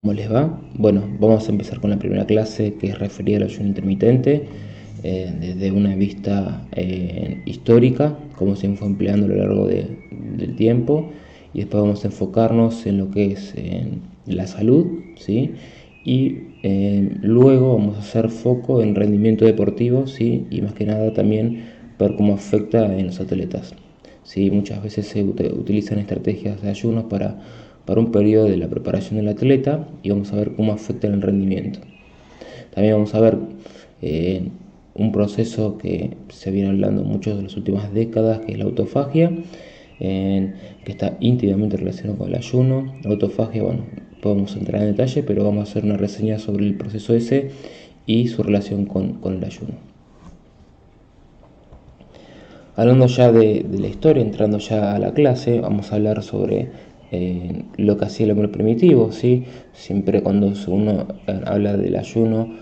¿Cómo les va? Bueno, vamos a empezar con la primera clase, que es referida al ayuno intermitente desde una vista histórica, cómo se fue empleando a lo largo del tiempo, y después vamos a enfocarnos en lo que es la salud, ¿sí? Y luego vamos a hacer foco en rendimiento deportivo, ¿sí? Y más que nada también ver cómo afecta en los atletas. ¿Sí? Muchas veces se utilizan estrategias de ayunos para un periodo de la preparación del atleta, y vamos a ver cómo afecta el rendimiento. También vamos a ver eh, un proceso que se viene hablando mucho de las últimas décadas, que es la autofagia, que está íntimamente relacionado con el ayuno. La autofagia, bueno, podemos entrar en detalle, pero vamos a hacer una reseña sobre el proceso ese y su relación con el ayuno. Hablando ya de la historia, entrando ya a la clase, vamos a hablar sobre lo que hacía el hombre primitivo, ¿sí? Siempre cuando uno habla del ayuno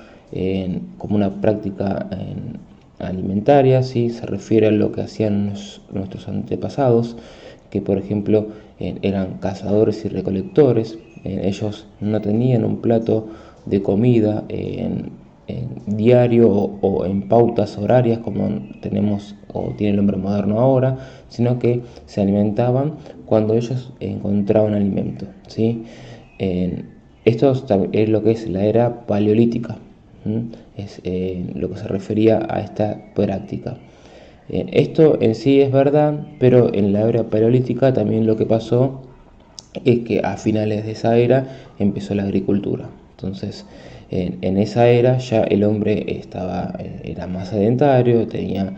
como una práctica alimentaria, ¿sí? Se refiere a lo que hacían nuestros antepasados, que por ejemplo eran cazadores y recolectores. Ellos no tenían un plato de comida en diario o en pautas horarias como tenemos o tiene el hombre moderno ahora, sino que se alimentaban cuando ellos encontraban alimento, ¿sí? Esto es lo que es la era paleolítica, es lo que se refería a esta práctica. Esto en sí es verdad, pero en la era paleolítica también lo que pasó es que a finales de esa era empezó la agricultura. Entonces, en esa era ya el hombre era más sedentario, tenía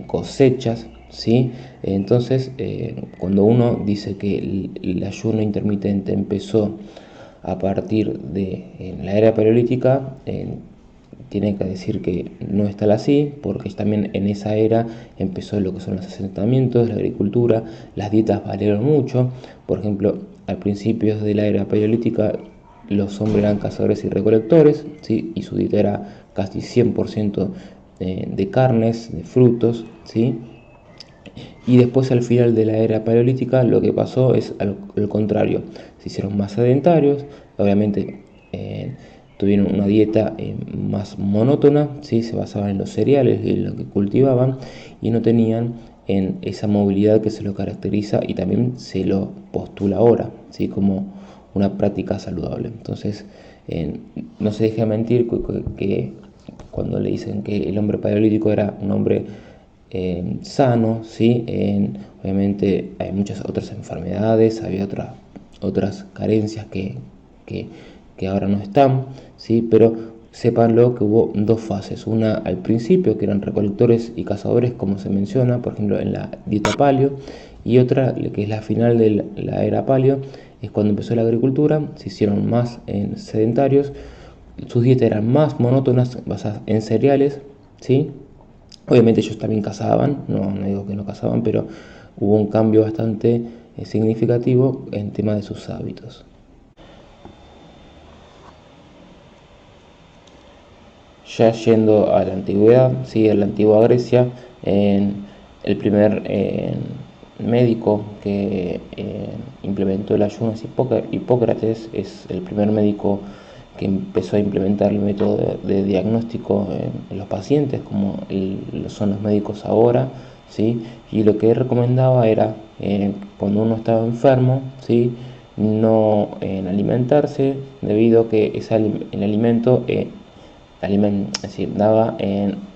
cosechas, ¿sí? Entonces, cuando uno dice que el ayuno intermitente empezó a partir de la era paleolítica, tiene que decir que no es tal así, porque también en esa era empezó lo que son los asentamientos, la agricultura, las dietas variaron mucho. Por ejemplo, al principio de la era paleolítica los hombres eran cazadores y recolectores, ¿sí? Y su dieta era casi 100% de carnes, de frutos, ¿sí? Y después al final de la era paleolítica lo que pasó es al contrario, se hicieron más sedentarios, obviamente tuvieron una dieta más monótona, ¿sí? Se basaban en los cereales y en lo que cultivaban, y no tenían en esa movilidad que se lo caracteriza y también se lo postula ahora, ¿sí? Como una práctica saludable. Entonces no se deja mentir que cuando le dicen que el hombre paleolítico era un hombre sano, ¿sí? Obviamente hay muchas otras enfermedades, había otras carencias que ahora no están, ¿sí? Pero sépanlo que hubo dos fases, una al principio, que eran recolectores y cazadores, como se menciona, por ejemplo, en la dieta paleo, y otra, que es la final de la era paleo, es cuando empezó la agricultura, se hicieron más sedentarios, sus dietas eran más monótonas, basadas en cereales, ¿sí? Obviamente ellos también cazaban, no digo que no cazaban, pero hubo un cambio bastante significativo en tema de sus hábitos. Ya yendo a la antigüedad, sí, a la antigua Grecia, el primer médico que implementó el ayuno es Hipócrates, es el primer médico que empezó a implementar el método de diagnóstico en los pacientes, como son los médicos ahora, ¿sí? Y lo que él recomendaba era, cuando uno estaba enfermo, ¿sí? No alimentarse, debido a que el alimento es decir, daba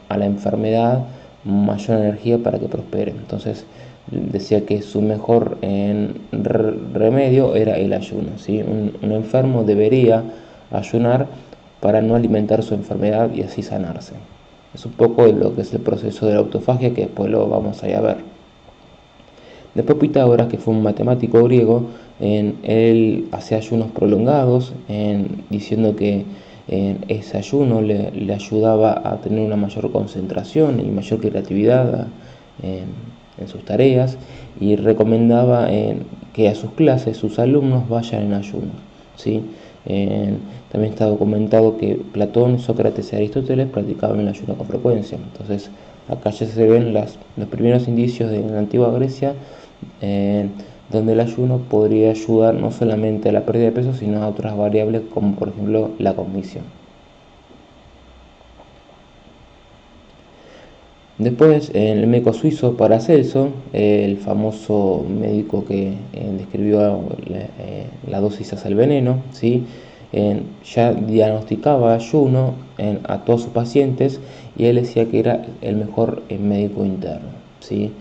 a la enfermedad mayor energía para que prospere. Entonces decía que su mejor remedio era el ayuno, ¿sí? Un enfermo debería ayunar para no alimentar su enfermedad y así sanarse. Es un poco de lo que es el proceso de la autofagia, que después lo vamos a ir a ver. Después Pitágoras, que fue un matemático griego, él hacía ayunos prolongados, diciendo que ese ayuno le ayudaba a tener una mayor concentración y mayor creatividad en sus tareas, y recomendaba que a sus clases sus alumnos vayan en ayuno, ¿sí? También está documentado que Platón, Sócrates y Aristóteles practicaban el ayuno con frecuencia. Entonces acá ya se ven los primeros indicios de la antigua Grecia donde el ayuno podría ayudar no solamente a la pérdida de peso, sino a otras variables como por ejemplo la cognición. Después, el médico suizo Paracelso, el famoso médico que describió la dosis hacia el veneno, ¿sí? Ya diagnosticaba ayuno a todos sus pacientes y él decía que era el mejor médico interno, ¿sí?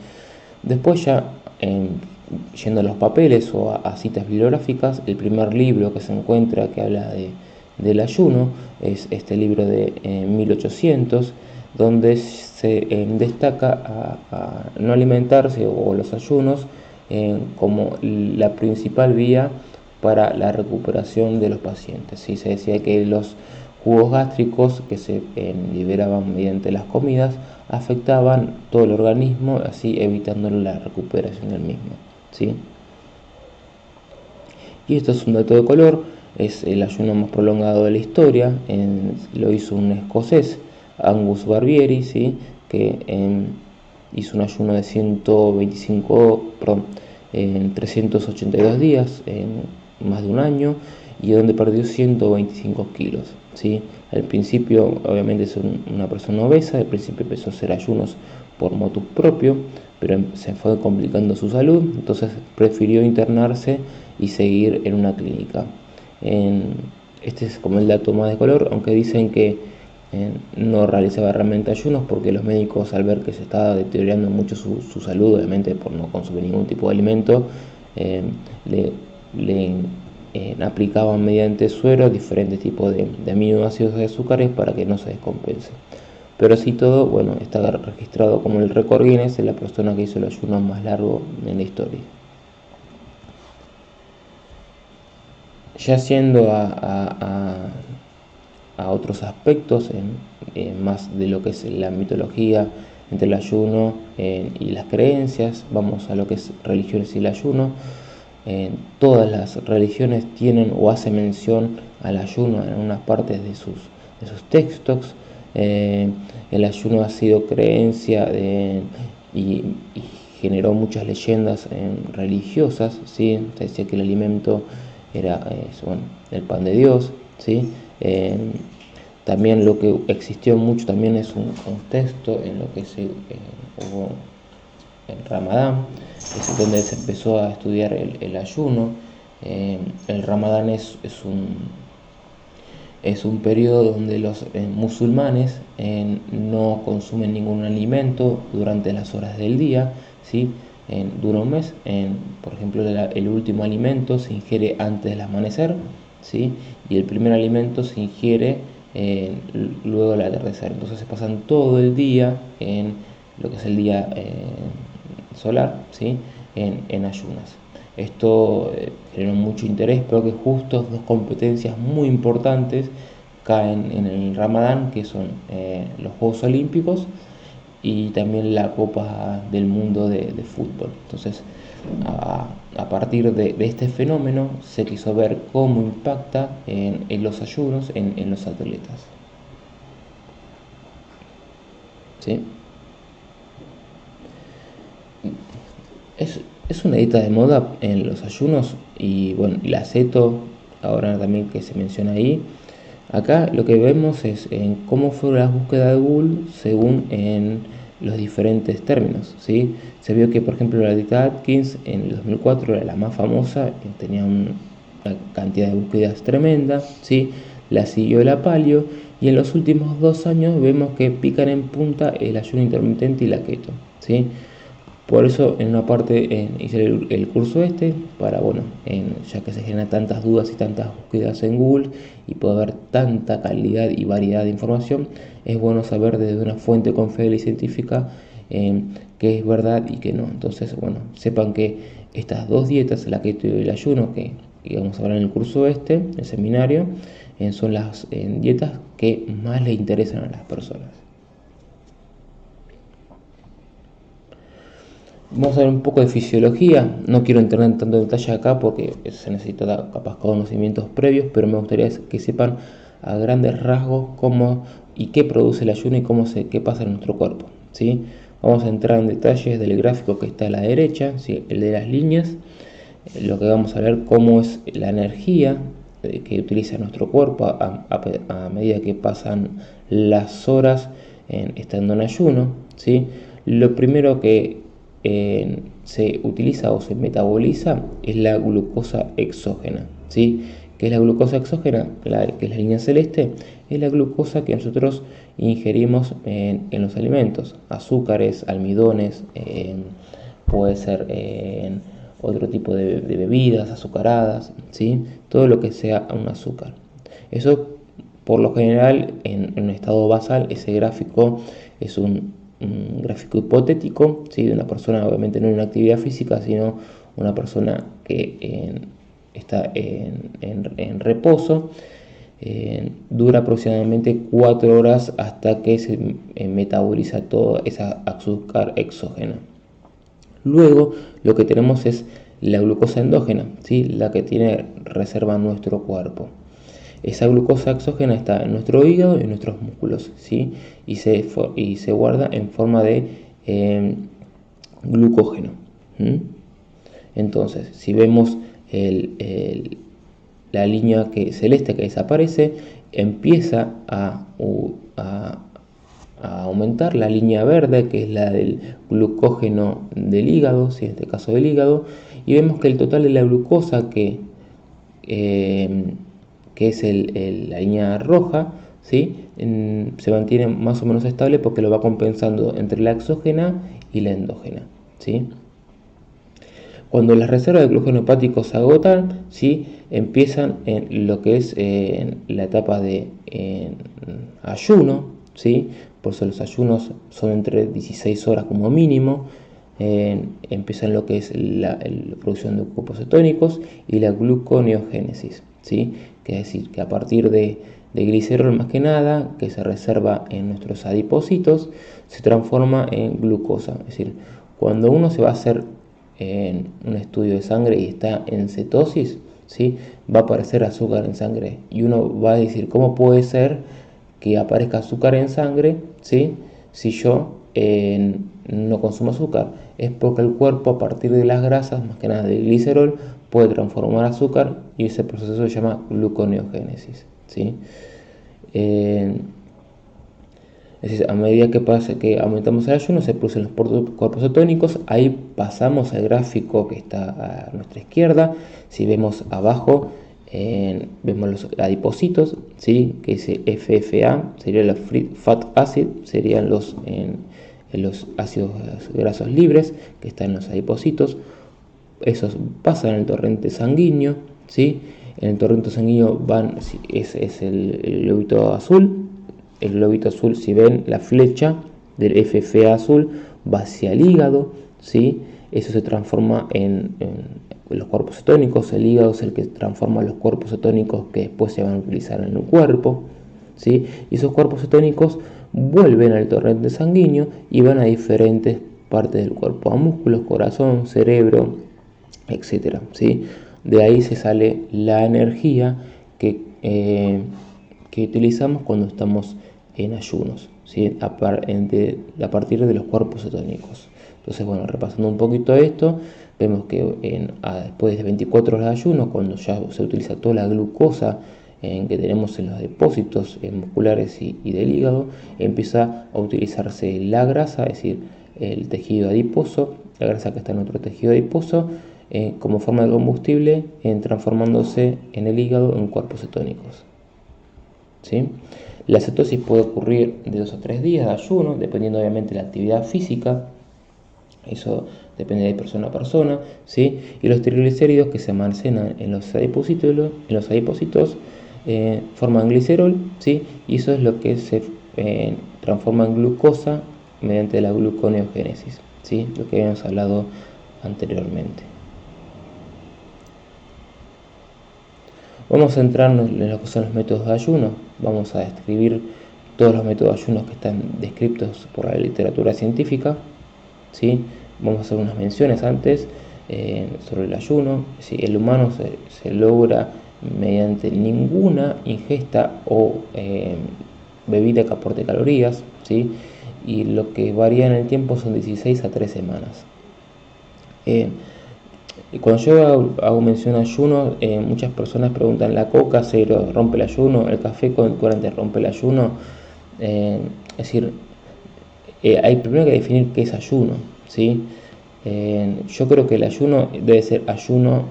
Después ya, yendo a los papeles o a citas bibliográficas, el primer libro que se encuentra que habla del ayuno es este libro de 1800, donde se destaca a no alimentarse o los ayunos como la principal vía para la recuperación de los pacientes. ¿Sí? Se decía que los jugos gástricos que se liberaban mediante las comidas afectaban todo el organismo, así evitando la recuperación del mismo, ¿sí? Y esto es un dato de color, es el ayuno más prolongado de la historia, lo hizo un escocés, Angus Barbieri, ¿sí? Que hizo un ayuno de 382 días, en más de un año, y donde perdió 125 kilos, ¿sí? Al principio, obviamente, es una persona obesa, al principio empezó a hacer ayunos por motu propio, pero se fue complicando su salud, entonces prefirió internarse y seguir en una clínica. Este es como el dato más de color, aunque dicen que no realizaba realmente ayunos porque los médicos, al ver que se estaba deteriorando mucho su salud, obviamente por no consumir ningún tipo de alimento, le aplicaban mediante suero diferentes tipos de aminoácidos y azúcares para que no se descompense. Pero así todo, bueno, está registrado como el récord Guinness de la persona que hizo el ayuno más largo en la historia. Ya siendo a otros aspectos, más de lo que es la mitología entre el ayuno y las creencias, vamos a lo que es religiones y el ayuno. Todas las religiones tienen o hacen mención al ayuno en unas partes de sus textos. El ayuno ha sido creencia y generó muchas leyendas religiosas, ¿sí? Se decía que el alimento era el pan de Dios, ¿sí? También lo que existió mucho también es un texto en lo que hubo el Ramadán, es donde se empezó a estudiar el ayuno. El Ramadán es un periodo donde los musulmanes no consumen ningún alimento durante las horas del día, ¿sí? Dura un mes. Por ejemplo, el último alimento se ingiere antes del amanecer, ¿sí? Y el primer alimento se ingiere luego del atardecer. Entonces se pasan todo el día en lo que es el día solar, ¿sí? en ayunas. Esto generó mucho interés, pero que justo dos competencias muy importantes caen en el Ramadán, que son los Juegos Olímpicos y también la Copa del Mundo de fútbol. Entonces, a partir de este fenómeno se quiso ver cómo impacta en los ayunos en los atletas. ¿Sí? Es una dieta de moda en los ayunos y bueno, el aceto, ahora también que se menciona ahí. Acá lo que vemos es en cómo fue la búsqueda de Google según en los diferentes términos, ¿sí? Se vio que, por ejemplo, la dieta Atkins en el 2004 era la más famosa, tenía una cantidad de búsquedas tremenda, ¿sí? La siguió la paleo y en los últimos 2 años vemos que pican en punta el ayuno intermitente y la keto, ¿sí? Por eso en una parte hice el curso para, bueno, ya que se generan tantas dudas y tantas búsquedas en Google y puede haber tanta calidad y variedad de información, es bueno saber desde una fuente confiable y científica qué es verdad y qué no. Entonces, bueno, sepan que estas dos dietas, la keto y el ayuno, que vamos a hablar en el curso el seminario, son las dietas que más le interesan a las personas. Vamos a ver un poco de fisiología, no quiero entrar en tanto detalle acá porque se necesita capaz conocimientos previos, pero me gustaría que sepan a grandes rasgos cómo y qué produce el ayuno y qué pasa en nuestro cuerpo, ¿sí? Vamos a entrar en detalles del gráfico que está a la derecha, ¿sí? El de las líneas. lo que vamos a ver cómo es la energía que utiliza nuestro cuerpo a medida que pasan las horas estando en ayuno, ¿sí? Lo primero que se utiliza o se metaboliza es la glucosa exógena, ¿sí? ¿Qué es la glucosa exógena? Que es la línea celeste, es la glucosa que nosotros ingerimos en los alimentos, azúcares, almidones, puede ser otro tipo de bebidas azucaradas, ¿sí? Todo lo que sea un azúcar. Eso, por lo general, en un estado basal, ese gráfico es un gráfico hipotético, ¿sí? De una persona, obviamente no en una actividad física, sino una persona que está en reposo. Dura aproximadamente 4 horas hasta que se metaboliza toda esa azúcar exógena. Luego lo que tenemos es la glucosa endógena, ¿sí? La que tiene reserva nuestro cuerpo. Esa glucosa exógena está en nuestro hígado y en nuestros músculos, ¿sí? Y se guarda en forma de glucógeno. Entonces, si vemos la línea celeste que desaparece, empieza a aumentar la línea verde, que es la del glucógeno del hígado, si en este caso del hígado, y vemos que el total de la glucosa que es la línea roja, ¿sí? Se mantiene más o menos estable porque lo va compensando entre la exógena y la endógena, ¿sí? Cuando las reservas de glucógeno hepático se agotan, ¿sí? Empiezan en lo que es la etapa de ayuno, ¿sí? Por eso los ayunos son entre 16 horas como mínimo. Empiezan lo que es la producción de cuerpos cetónicos y la gluconeogénesis, ¿sí? Que es decir, que a partir de glicerol más que nada, que se reserva en nuestros adipocitos, se transforma en glucosa. Es decir, cuando uno se va a hacer un estudio de sangre y está en cetosis, ¿sí? Va a aparecer azúcar en sangre y uno va a decir, ¿cómo puede ser que aparezca azúcar en sangre, ¿sí? Si yo no consumo azúcar? Es porque el cuerpo, a partir de las grasas, más que nada del glicerol, puede transformar azúcar y ese proceso se llama gluconeogénesis, ¿sí? Es decir, a medida que aumentamos el ayuno, se producen los cuerpos cetónicos. Ahí pasamos al gráfico que está a nuestra izquierda. Si vemos abajo, vemos los adipocitos, ¿sí? Que dice FFA, sería la Free Fat Acid, serían los ácidos grasos libres que están en los adipocitos. Esos pasan en el torrente sanguíneo, ¿sí? En el torrente sanguíneo es el globito azul. El globito azul, si ven la flecha del FFA azul, va hacia el hígado, ¿sí? Eso se transforma en los cuerpos cetónicos. El hígado es el que transforma los cuerpos cetónicos que después se van a utilizar en el cuerpo, ¿sí? Y esos cuerpos cetónicos vuelven al torrente sanguíneo y van a diferentes partes del cuerpo, a músculos, corazón, cerebro, etcétera, ¿sí? De ahí se sale la energía que utilizamos cuando estamos en ayunos, ¿sí? A partir de los cuerpos cetónicos. Entonces, bueno, repasando un poquito esto, vemos que después de 24 horas de ayuno, cuando ya se utiliza toda la glucosa que tenemos en los depósitos musculares y del hígado, empieza a utilizarse la grasa, es decir, el tejido adiposo, la grasa que está en nuestro tejido adiposo, como forma de combustible, transformándose en el hígado en cuerpos cetónicos, ¿sí? La cetosis puede ocurrir de 2 a 3 días de ayuno, dependiendo obviamente de la actividad física. Eso depende de persona a persona, ¿sí? Y los triglicéridos que se almacenan en los adipocitos forman glicerol, ¿sí? Y eso es lo que se transforma en glucosa mediante la gluconeogénesis, ¿sí? Lo que habíamos hablado anteriormente. Vamos a centrarnos en lo que son los métodos de ayuno. Vamos a describir todos los métodos de ayuno que están descritos por la literatura científica, ¿sí? Vamos a hacer unas menciones antes sobre el ayuno. ¿Sí? El humano se logra mediante ninguna ingesta o bebida que aporte calorías, ¿sí? Y lo que varía en el tiempo son 16 a 3 semanas. Y cuando yo hago mención a ayuno, muchas personas preguntan, ¿la coca se rompe el ayuno? ¿El café con edulcorante rompe el ayuno? Es decir, hay primero que definir qué es ayuno, ¿sí? Yo creo que el ayuno debe ser ayuno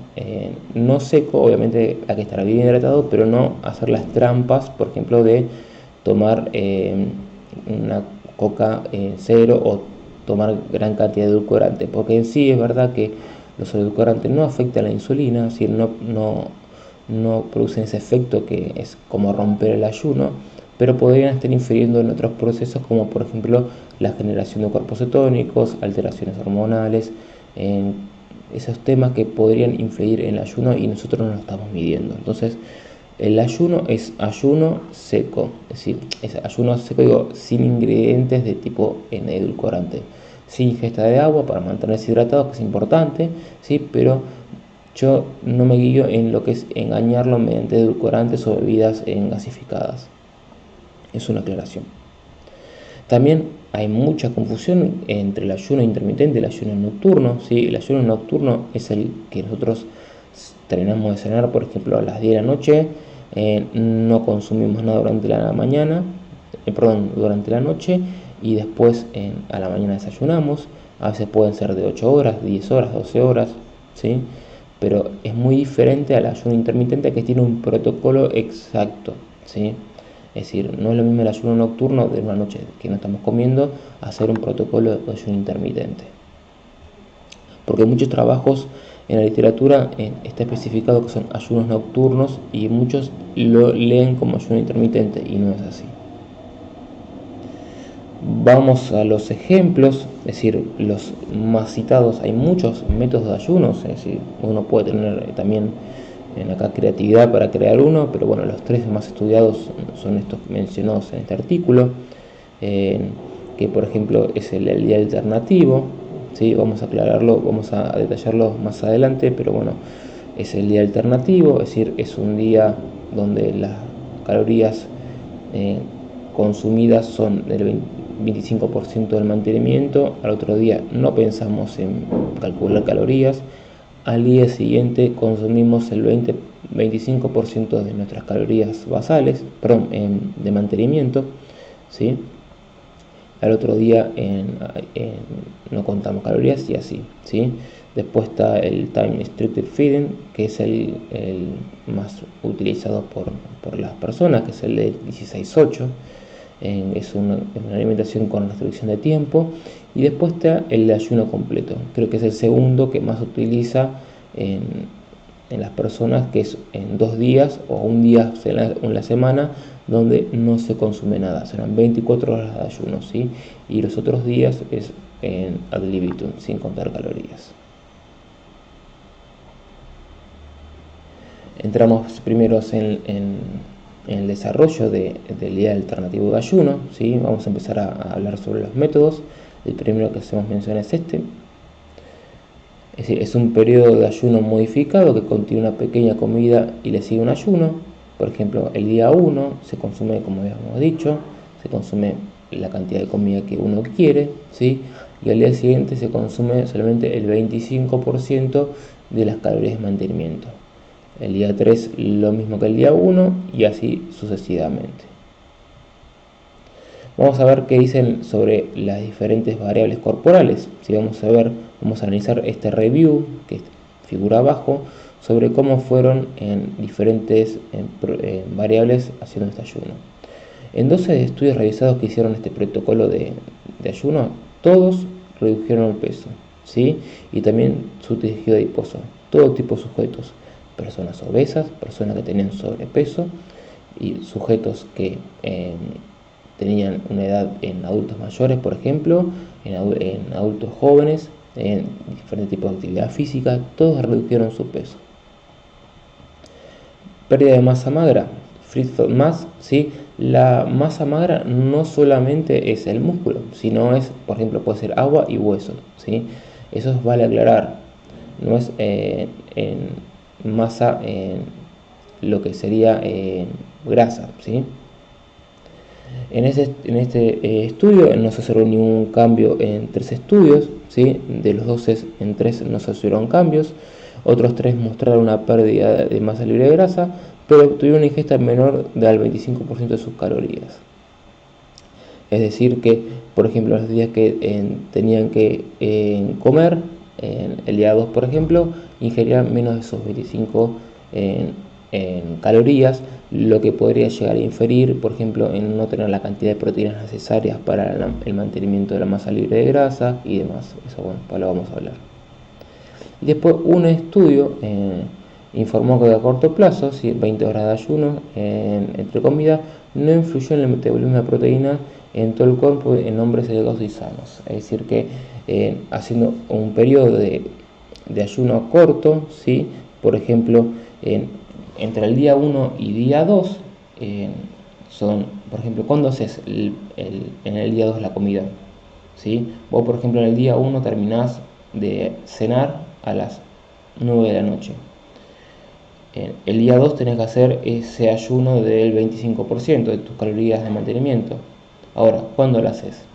no seco, obviamente hay que estar bien hidratado, pero no hacer las trampas, por ejemplo, de tomar una coca cero o tomar gran cantidad de edulcorante, porque en sí es verdad que los edulcorantes no afectan a la insulina, es decir, no producen ese efecto que es como romper el ayuno, pero podrían estar infiriendo en otros procesos como por ejemplo la generación de cuerpos cetónicos, alteraciones hormonales, en esos temas que podrían influir en el ayuno y nosotros no lo estamos midiendo. Entonces, el ayuno es ayuno seco, es decir, es ayuno seco, digo, sin ingredientes de tipo edulcorante, sin ingesta de agua para mantenerse hidratado, que es importante, ¿sí? Pero yo no me guío en lo que es engañarlo mediante edulcorantes o bebidas gasificadas. Es una aclaración. También hay mucha confusión entre el ayuno intermitente y el ayuno nocturno, ¿sí? El ayuno nocturno es el que nosotros terminamos de cenar, por ejemplo, a las 10 de la noche, no consumimos nada durante la mañana, durante la noche, y después a la mañana desayunamos. A veces pueden ser de 8 horas, 10 horas, 12 horas, ¿sí? Pero es muy diferente al ayuno intermitente, que tiene un protocolo exacto, ¿sí? Es decir, no es lo mismo el ayuno nocturno de una noche que no estamos comiendo a hacer un protocolo de ayuno intermitente. Porque muchos trabajos en la literatura está especificado que son ayunos nocturnos y muchos lo leen como ayuno intermitente y no es así. Vamos a los ejemplos, es decir, los más citados. Hay muchos métodos de ayunos, es decir, uno puede tener también acá creatividad para crear uno, pero bueno, los tres más estudiados son estos mencionados en este artículo, que por ejemplo es el día alternativo, ¿sí? Vamos a aclararlo, vamos a detallarlo más adelante, pero bueno, es el día alternativo, es decir, es un día donde las calorías consumidas son del 25% del mantenimiento, al otro día no pensamos en calcular calorías, al día siguiente consumimos el 25% de nuestras calorías basales, de mantenimiento, ¿sí? Al otro día no contamos calorías y así, ¿sí? Después está el Time Restricted Feeding, que es el más utilizado por las personas, que es el de 16-8. Es una alimentación con restricción de tiempo. Y después está el de ayuno completo, creo que es el segundo que más se utiliza en las personas, que es en 2 días o un día en la semana donde no se consume nada, serán 24 horas de ayuno, ¿sí? Y los otros días es ad libitum, sin contar calorías. Entramos primero en el desarrollo del día alternativo de ayuno, ¿sí? Vamos a empezar a hablar sobre los métodos. El primero que hacemos mención es este. Es decir, es un periodo de ayuno modificado que contiene una pequeña comida y le sigue un ayuno. Por ejemplo, el día 1 se consume, como habíamos dicho, se consume la cantidad de comida que uno quiere, ¿sí? Y al día siguiente se consume solamente el 25% de las calorías de mantenimiento. El día 3 lo mismo que el día 1 y así sucesivamente. Vamos a ver qué dicen sobre las diferentes variables corporales. Si vamos a analizar este review que figura abajo sobre cómo fueron en diferentes variables haciendo este ayuno. En 12 estudios realizados que hicieron este protocolo de ayuno, todos redujeron el peso, ¿sí? Y también su tejido adiposo, todo tipo de sujetos, personas obesas, personas que tenían sobrepeso y sujetos que tenían una edad en adultos mayores, por ejemplo, en adultos jóvenes, en diferentes tipos de actividad física, todos redujeron su peso. Pérdida de masa magra, free fat mass, ¿sí? La masa magra no solamente es el músculo, sino es, por ejemplo, puede ser agua y hueso, ¿sí? Eso vale aclarar, no es en masa lo que sería grasa, ¿sí? En este estudio no se observó ningún cambio en 3 estudios, ¿sí? De los 12 en 3 no se observaron cambios. otros 3 mostraron una pérdida de masa libre de grasa, pero tuvieron una ingesta menor del 25% de sus calorías. Es decir que, por ejemplo, los días que tenían que comer, el día 2 por ejemplo, ingerían menos de esos 25 en calorías, lo que podría llegar a inferir, por ejemplo, en no tener la cantidad de proteínas necesarias para el mantenimiento de la masa libre de grasa y demás. Eso, bueno, para lo vamos a hablar. Y después un estudio informó que a corto plazo, 20 horas de ayuno entre comidas, no influyó en el metabolismo de proteínas en todo el cuerpo en hombres delgados y sanos. Es decir que haciendo un periodo de ayuno corto, ¿sí? Por ejemplo, entre el día 1 y día 2, son, por ejemplo, cuando haces en el día 2 la comida, ¿sí? Vos, por ejemplo, en el día 1 terminás de cenar a las 9 de la noche. El día 2 tenés que hacer ese ayuno del 25% de tus calorías de mantenimiento. Ahora, ¿cuándo lo haces?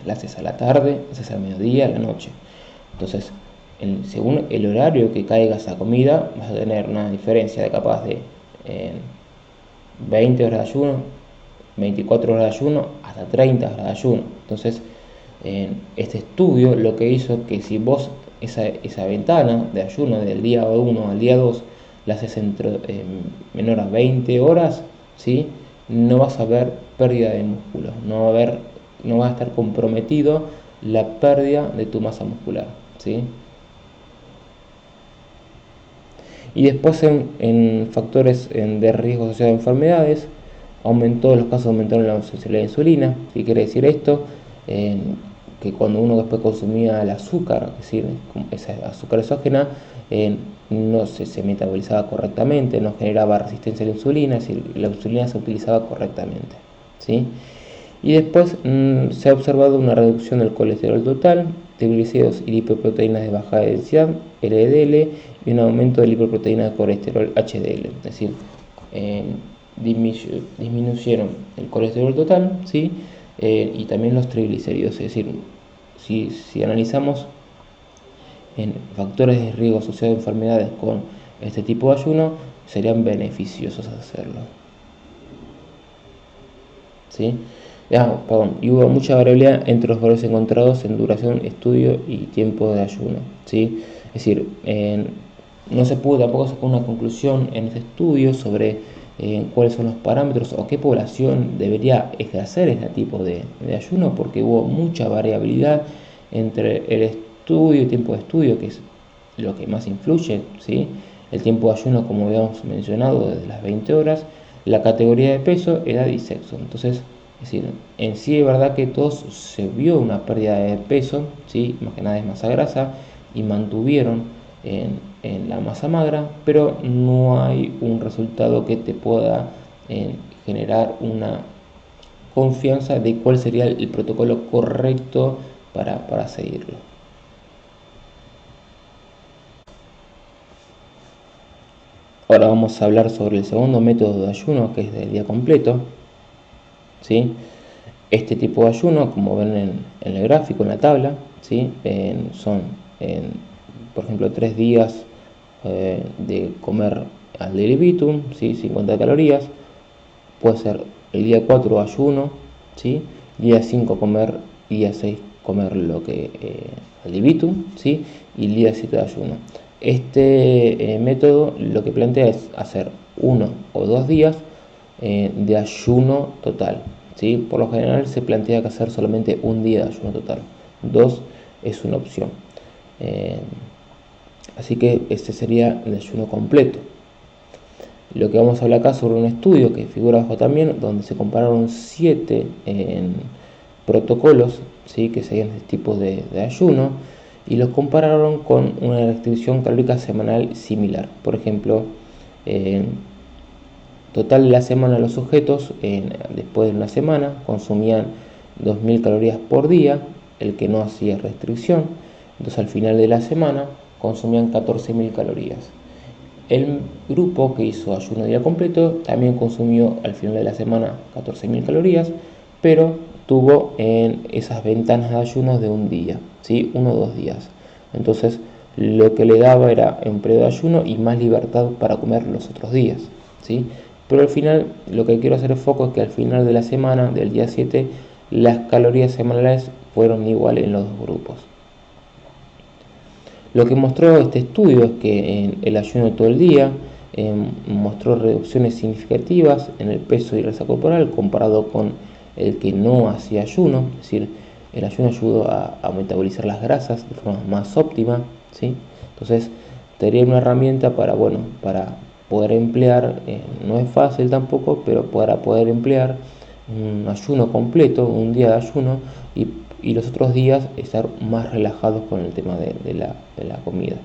La haces a la tarde, la haces al mediodía, a la noche. Entonces, según el horario que caiga esa comida, vas a tener una diferencia de capaz de 20 horas de ayuno, 24 horas de ayuno, hasta 30 horas de ayuno. Entonces, este estudio lo que hizo que si vos esa ventana de ayuno del día 1 al día 2 la haces menor a 20 horas, ¿sí? No vas a ver pérdida de músculo, no va a estar comprometido la pérdida de tu masa muscular, ¿sí? Y después en factores de riesgo asociado a enfermedades, los casos aumentaron la sensibilidad a la insulina. ¿Qué quiere decir esto? Que cuando uno después consumía el azúcar, es decir, esa azúcar exógena, no se metabolizaba correctamente, no generaba resistencia a la insulina, es decir, la insulina se utilizaba correctamente, ¿sí? Y después se ha observado una reducción del colesterol total, triglicéridos y lipoproteínas de baja densidad, LDL, y un aumento de lipoproteínas de colesterol HDL, es decir, disminuyeron el colesterol total, ¿sí? Y también los triglicéridos, es decir, si analizamos en factores de riesgo asociados a enfermedades con este tipo de ayuno, serían beneficiosos hacerlo, ¿sí? Y hubo mucha variabilidad entre los valores encontrados en duración, estudio y tiempo de ayuno, ¿sí? Es decir, no se pudo tampoco sacar una conclusión en este estudio sobre cuáles son los parámetros o qué población debería ejercer este tipo de ayuno, porque hubo mucha variabilidad entre el estudio y tiempo de estudio, que es lo que más influye, ¿sí? El tiempo de ayuno, como habíamos mencionado, desde las 20 horas, la categoría de peso, edad y sexo. Entonces, es decir, en sí es verdad que todos se vio una pérdida de peso, ¿sí? Más que nada es masa grasa, y mantuvieron en la masa magra, pero no hay un resultado que te pueda generar una confianza de cuál sería el protocolo correcto para seguirlo. Ahora vamos a hablar sobre el segundo método de ayuno, que es del día completo, ¿sí? Este tipo de ayuno, como ven en el gráfico, en la tabla, ¿sí? Son, por ejemplo, 3 días de comer al daily bitum, ¿sí? 50 calorías. Puede ser el día 4 ayuno, ¿sí? Día 5 comer, día 6 comer lo que al daily bitum, ¿sí? Y el día 7 de ayuno. Este método lo que plantea es hacer 1 o 2 días de ayuno total, ¿sí? Por lo general se plantea que hacer solamente un día de ayuno total, 2 es una opción. Así que este sería el ayuno completo. Lo que vamos a hablar acá sobre un estudio que figura abajo también, donde se compararon 7 protocolos, ¿sí? Que seguían este tipo de ayuno, y los compararon con una restricción calórica semanal similar. Por ejemplo, total de la semana los sujetos, después de una semana, consumían 2000 calorías por día, el que no hacía restricción. Entonces al final de la semana consumían 14.000 calorías. El grupo que hizo ayuno de día completo también consumió al final de la semana 14.000 calorías, pero tuvo en esas ventanas de ayuno de un día, ¿sí? 1 o 2 días. Entonces lo que le daba era un periodo de ayuno y más libertad para comer los otros días, ¿sí? Pero al final, lo que quiero hacer foco es que al final de la semana, del día 7, las calorías semanales fueron igual en los dos grupos. Lo que mostró este estudio es que en el ayuno todo el día mostró reducciones significativas en el peso y grasa corporal comparado con el que no hacía ayuno, es decir, el ayuno ayudó a metabolizar las grasas de forma más óptima, ¿sí? Entonces, tener una herramienta para poder emplear, no es fácil tampoco, pero para poder emplear un ayuno completo, un día de ayuno, y los otros días estar más relajados con el tema de la comida.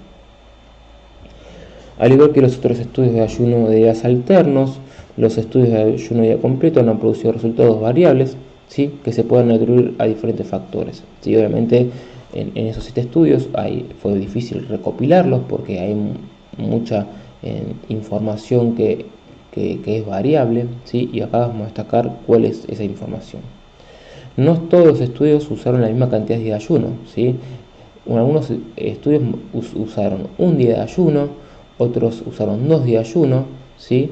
Al igual que los otros estudios de ayuno de días alternos, los estudios de ayuno de día completo no han producido resultados variables, ¿sí?, que se puedan atribuir a diferentes factores. ¿Sí? Obviamente en esos 7 estudios fue difícil recopilarlos porque hay mucha información que es variable, ¿sí? Y acá vamos a destacar cuál es esa información. No todos los estudios usaron la misma cantidad de ayuno, ¿sí? Algunos estudios usaron un día de ayuno, otros usaron 2 días de ayuno, ¿sí?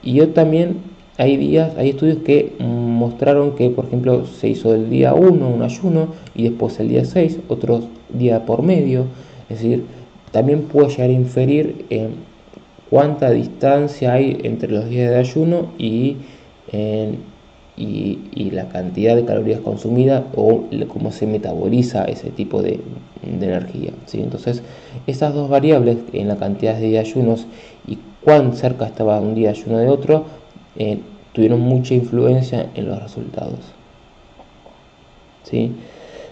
Y yo también hay estudios que mostraron que, por ejemplo, se hizo el día 1 un ayuno y después el día 6 otro día por medio. Es decir, también puedo llegar a inferir cuánta distancia hay entre los días de ayuno y la cantidad de calorías consumidas o cómo se metaboliza ese tipo de energía, ¿sí? Entonces, estas dos variables en la cantidad de ayunos y cuán cerca estaba un día de ayuno de otro tuvieron mucha influencia en los resultados, ¿sí?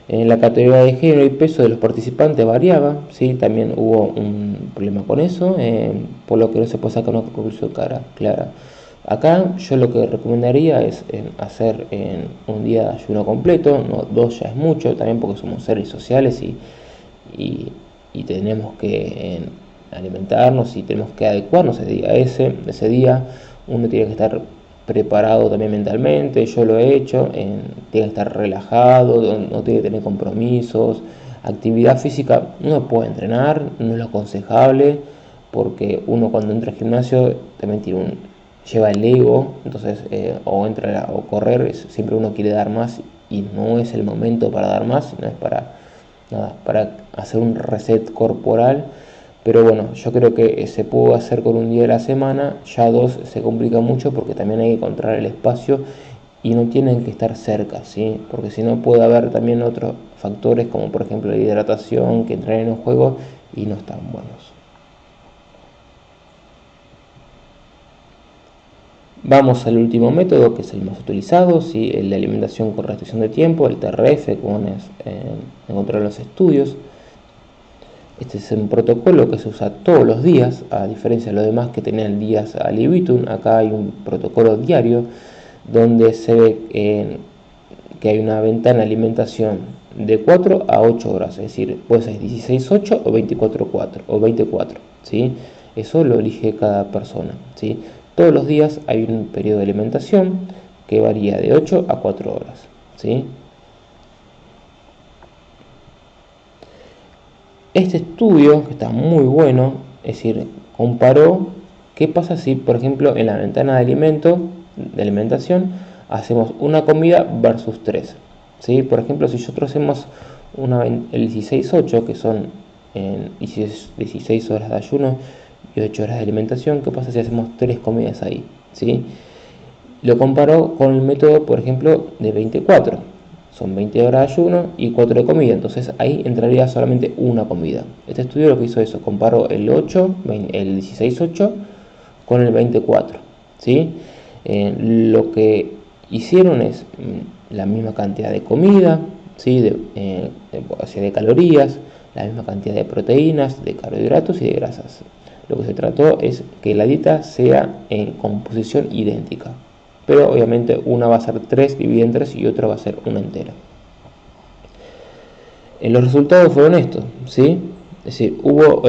En la categoría de género y peso de los participantes variaba, ¿sí? También hubo un problema con eso, por lo que no se puede sacar una conclusión clara. Acá yo lo que recomendaría es hacer un día de ayuno completo, no 2 ya es mucho, también porque somos seres sociales y tenemos que alimentarnos y tenemos que adecuarnos ese día uno tiene que estar preparado también mentalmente, yo lo he hecho, tiene que estar relajado, no tiene que tener compromisos, actividad física no puede entrenar, no es lo aconsejable, porque uno cuando entra al gimnasio también lleva el ego, entonces o correr, siempre uno quiere dar más y no es el momento para dar más, no es para hacer un reset corporal. Pero bueno, yo creo que se pudo hacer con un día de la semana, ya 2 se complica mucho porque también hay que encontrar el espacio y no tienen que estar cerca, ¿sí? Porque si no puede haber también otros factores como por ejemplo la hidratación que entran en el juego y no están buenos. Vamos al último método, que es el más utilizado, ¿sí? El de alimentación con restricción de tiempo, el TRF, como encontrar en los estudios. Este es un protocolo que se usa todos los días, a diferencia de los demás que tenían días ad libitum. Acá hay un protocolo diario donde se ve que hay una ventana de alimentación de 4 a 8 horas, es decir, puede ser 16-8 o 24-4 o 24, ¿sí? Eso lo elige cada persona, ¿sí? Todos los días hay un periodo de alimentación que varía de 8 a 4 horas, ¿sí? Este estudio, que está muy bueno, es decir, comparó qué pasa si, por ejemplo, en la ventana de alimentación, hacemos una comida versus 3. ¿Sí? Por ejemplo, si nosotros hacemos el 16-8, que son 16 horas de ayuno y 8 horas de alimentación, ¿qué pasa si hacemos 3 comidas ahí? ¿Sí? Lo comparó con el método, por ejemplo, de 24. Son 20 horas de ayuno y 4 de comida, entonces ahí entraría solamente una comida. Este estudio lo que hizo eso, comparó el 16-8 con el 24, ¿sí? Lo que hicieron es la misma cantidad de comida, ¿sí? de calorías, la misma cantidad de proteínas, de carbohidratos y de grasas. Lo que se trató es que la dieta sea en composición idéntica, pero obviamente una va a ser 3 dividida en 3 y otra va a ser una entera. Los resultados fueron estos, ¿sí? Es decir, hubo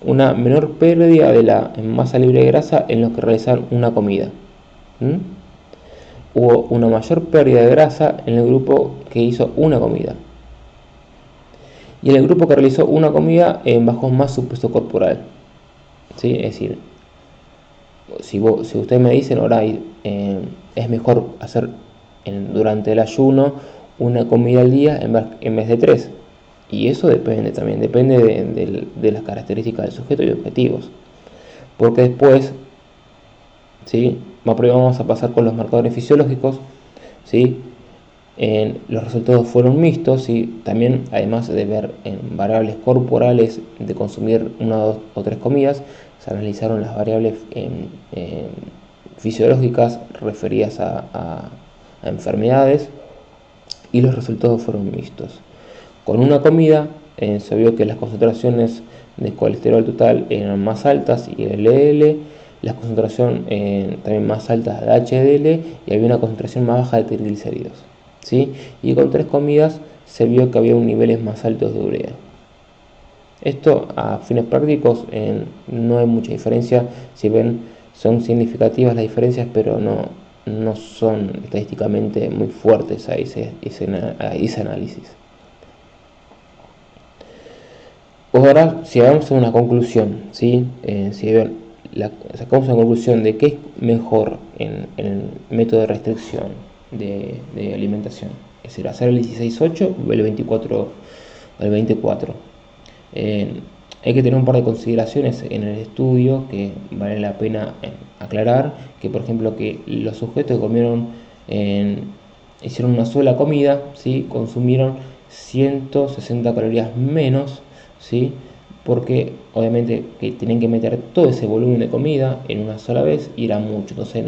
una menor pérdida de la masa libre de grasa en los que realizaron una comida. Hubo una mayor pérdida de grasa en el grupo que hizo una comida. y en el grupo que realizó una comida bajó más su peso corporal, ¿sí? Es decir, si ustedes me dicen, ahora es mejor hacer durante el ayuno una comida al día en vez de tres. Y eso depende también, depende de las características del sujeto y objetivos. Porque después, ¿sí? Vamos a pasar con los marcadores fisiológicos, ¿sí? Los resultados fueron mixtos y también, además de ver en variables corporales de consumir una, dos o tres comidas, se analizaron las variables fisiológicas referidas a enfermedades y los resultados fueron mixtos. Con una comida se vio que las concentraciones de colesterol total eran más altas y el LDL, la concentración también más alta de HDL y había una concentración más baja de triglicéridos, ¿sí? Y con tres comidas se vio que había niveles más altos de urea. Esto a fines prácticos no hay mucha diferencia, si ven son significativas las diferencias, pero no son estadísticamente muy fuertes a ese análisis. Ahora, si vamos a una conclusión, ¿sí? Sacamos una conclusión de qué es mejor en el método de restricción de alimentación, es decir, hacer el 16-8 o el 24. Hay que tener un par de consideraciones en el estudio que vale la pena aclarar, que por ejemplo que los sujetos que comieron, hicieron una sola comida, ¿sí? Consumieron 160 calorías menos, ¿sí? Porque obviamente que tienen que meter todo ese volumen de comida en una sola vez y era mucho, entonces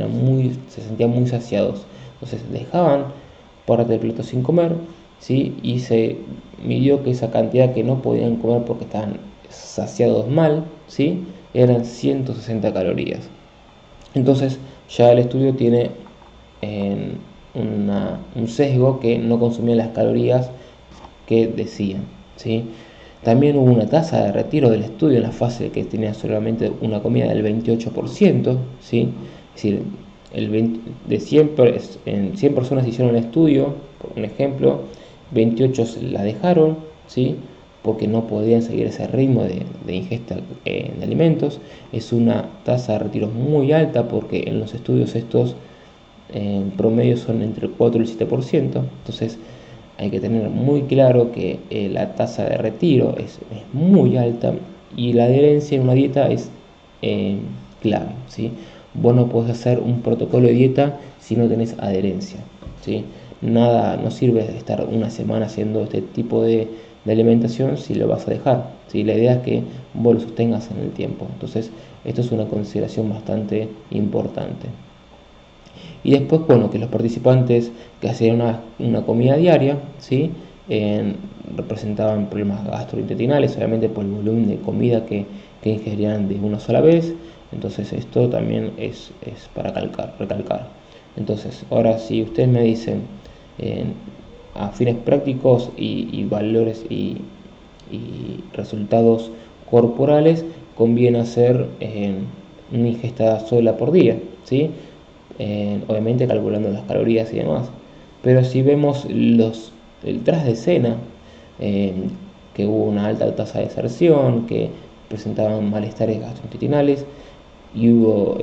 se sentían muy saciados, entonces dejaban parte del plato sin comer, ¿sí? Y se midió que esa cantidad que no podían comer porque estaban saciados mal, ¿sí? Eran 160 calorías. Entonces ya el estudio tiene un sesgo que no consumían las calorías que decían, ¿sí? También hubo una tasa de retiro del estudio en la fase que tenía solamente una comida del 28%, ¿sí? Es decir, en 100 personas hicieron el estudio, por un ejemplo, 28 la dejaron, ¿sí? Porque no podían seguir ese ritmo de ingesta de alimentos. Es una tasa de retiro muy alta porque en los estudios estos en promedio son entre el 4 y el 7%, entonces hay que tener muy claro que la tasa de retiro es muy alta y la adherencia en una dieta es clave, ¿sí? Vos no podés hacer un protocolo de dieta si no tenés adherencia, ¿sí? Nada, no sirve estar una semana haciendo este tipo de alimentación si lo vas a dejar, ¿sí? La idea es que vos lo sostengas en el tiempo, entonces esto es una consideración bastante importante. Y después, bueno, que los participantes que hacían una comida diaria, ¿sí? Representaban problemas gastrointestinales, obviamente por el volumen de comida que ingerían de una sola vez. Entonces esto también es para recalcar. Entonces, ahora si ustedes me dicen a fines prácticos y valores y resultados corporales, conviene hacer una ingesta sola por día, ¿sí? Obviamente calculando las calorías y demás. Pero si vemos el tras de escena, que hubo una alta tasa de deserción, que presentaban malestares gastrointestinales y hubo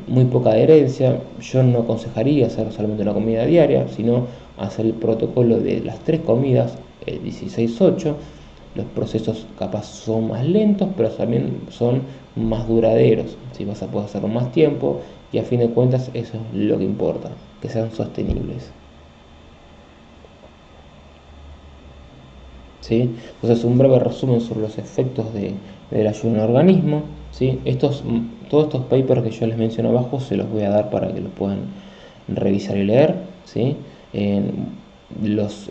muy poca adherencia, yo no aconsejaría hacer solamente una comida diaria, sino hacer el protocolo de las 3 comidas, 16-8. Los procesos capaz son más lentos, pero también son más duraderos, si vas a poder hacerlo más tiempo, y a fin de cuentas eso es lo que importa, que sean sostenibles, ¿sí? Entonces, un breve resumen sobre los efectos del ayuno en el organismo, ¿sí? Todos estos papers que yo les menciono abajo se los voy a dar para que los puedan revisar y leer, ¿sí? Los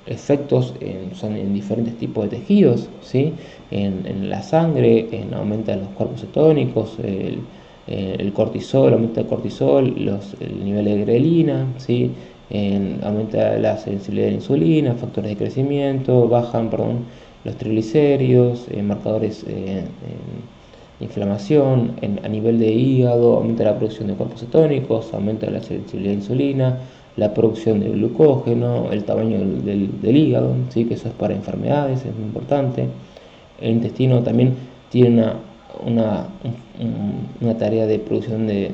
efectos son en diferentes tipos de tejidos, ¿sí? En la sangre, aumenta los cuerpos cetónicos, el cortisol, aumenta el cortisol, el nivel de grelina, ¿sí? Aumenta la sensibilidad de la insulina, factores de crecimiento, bajan, los triglicéridos, marcadores inflamación a nivel de hígado, aumenta la producción de cuerpos cetónicos, aumenta la sensibilidad a la insulina, la producción de glucógeno, el tamaño del hígado, ¿sí? Que eso es para enfermedades, es muy importante. El intestino también tiene una tarea de producción de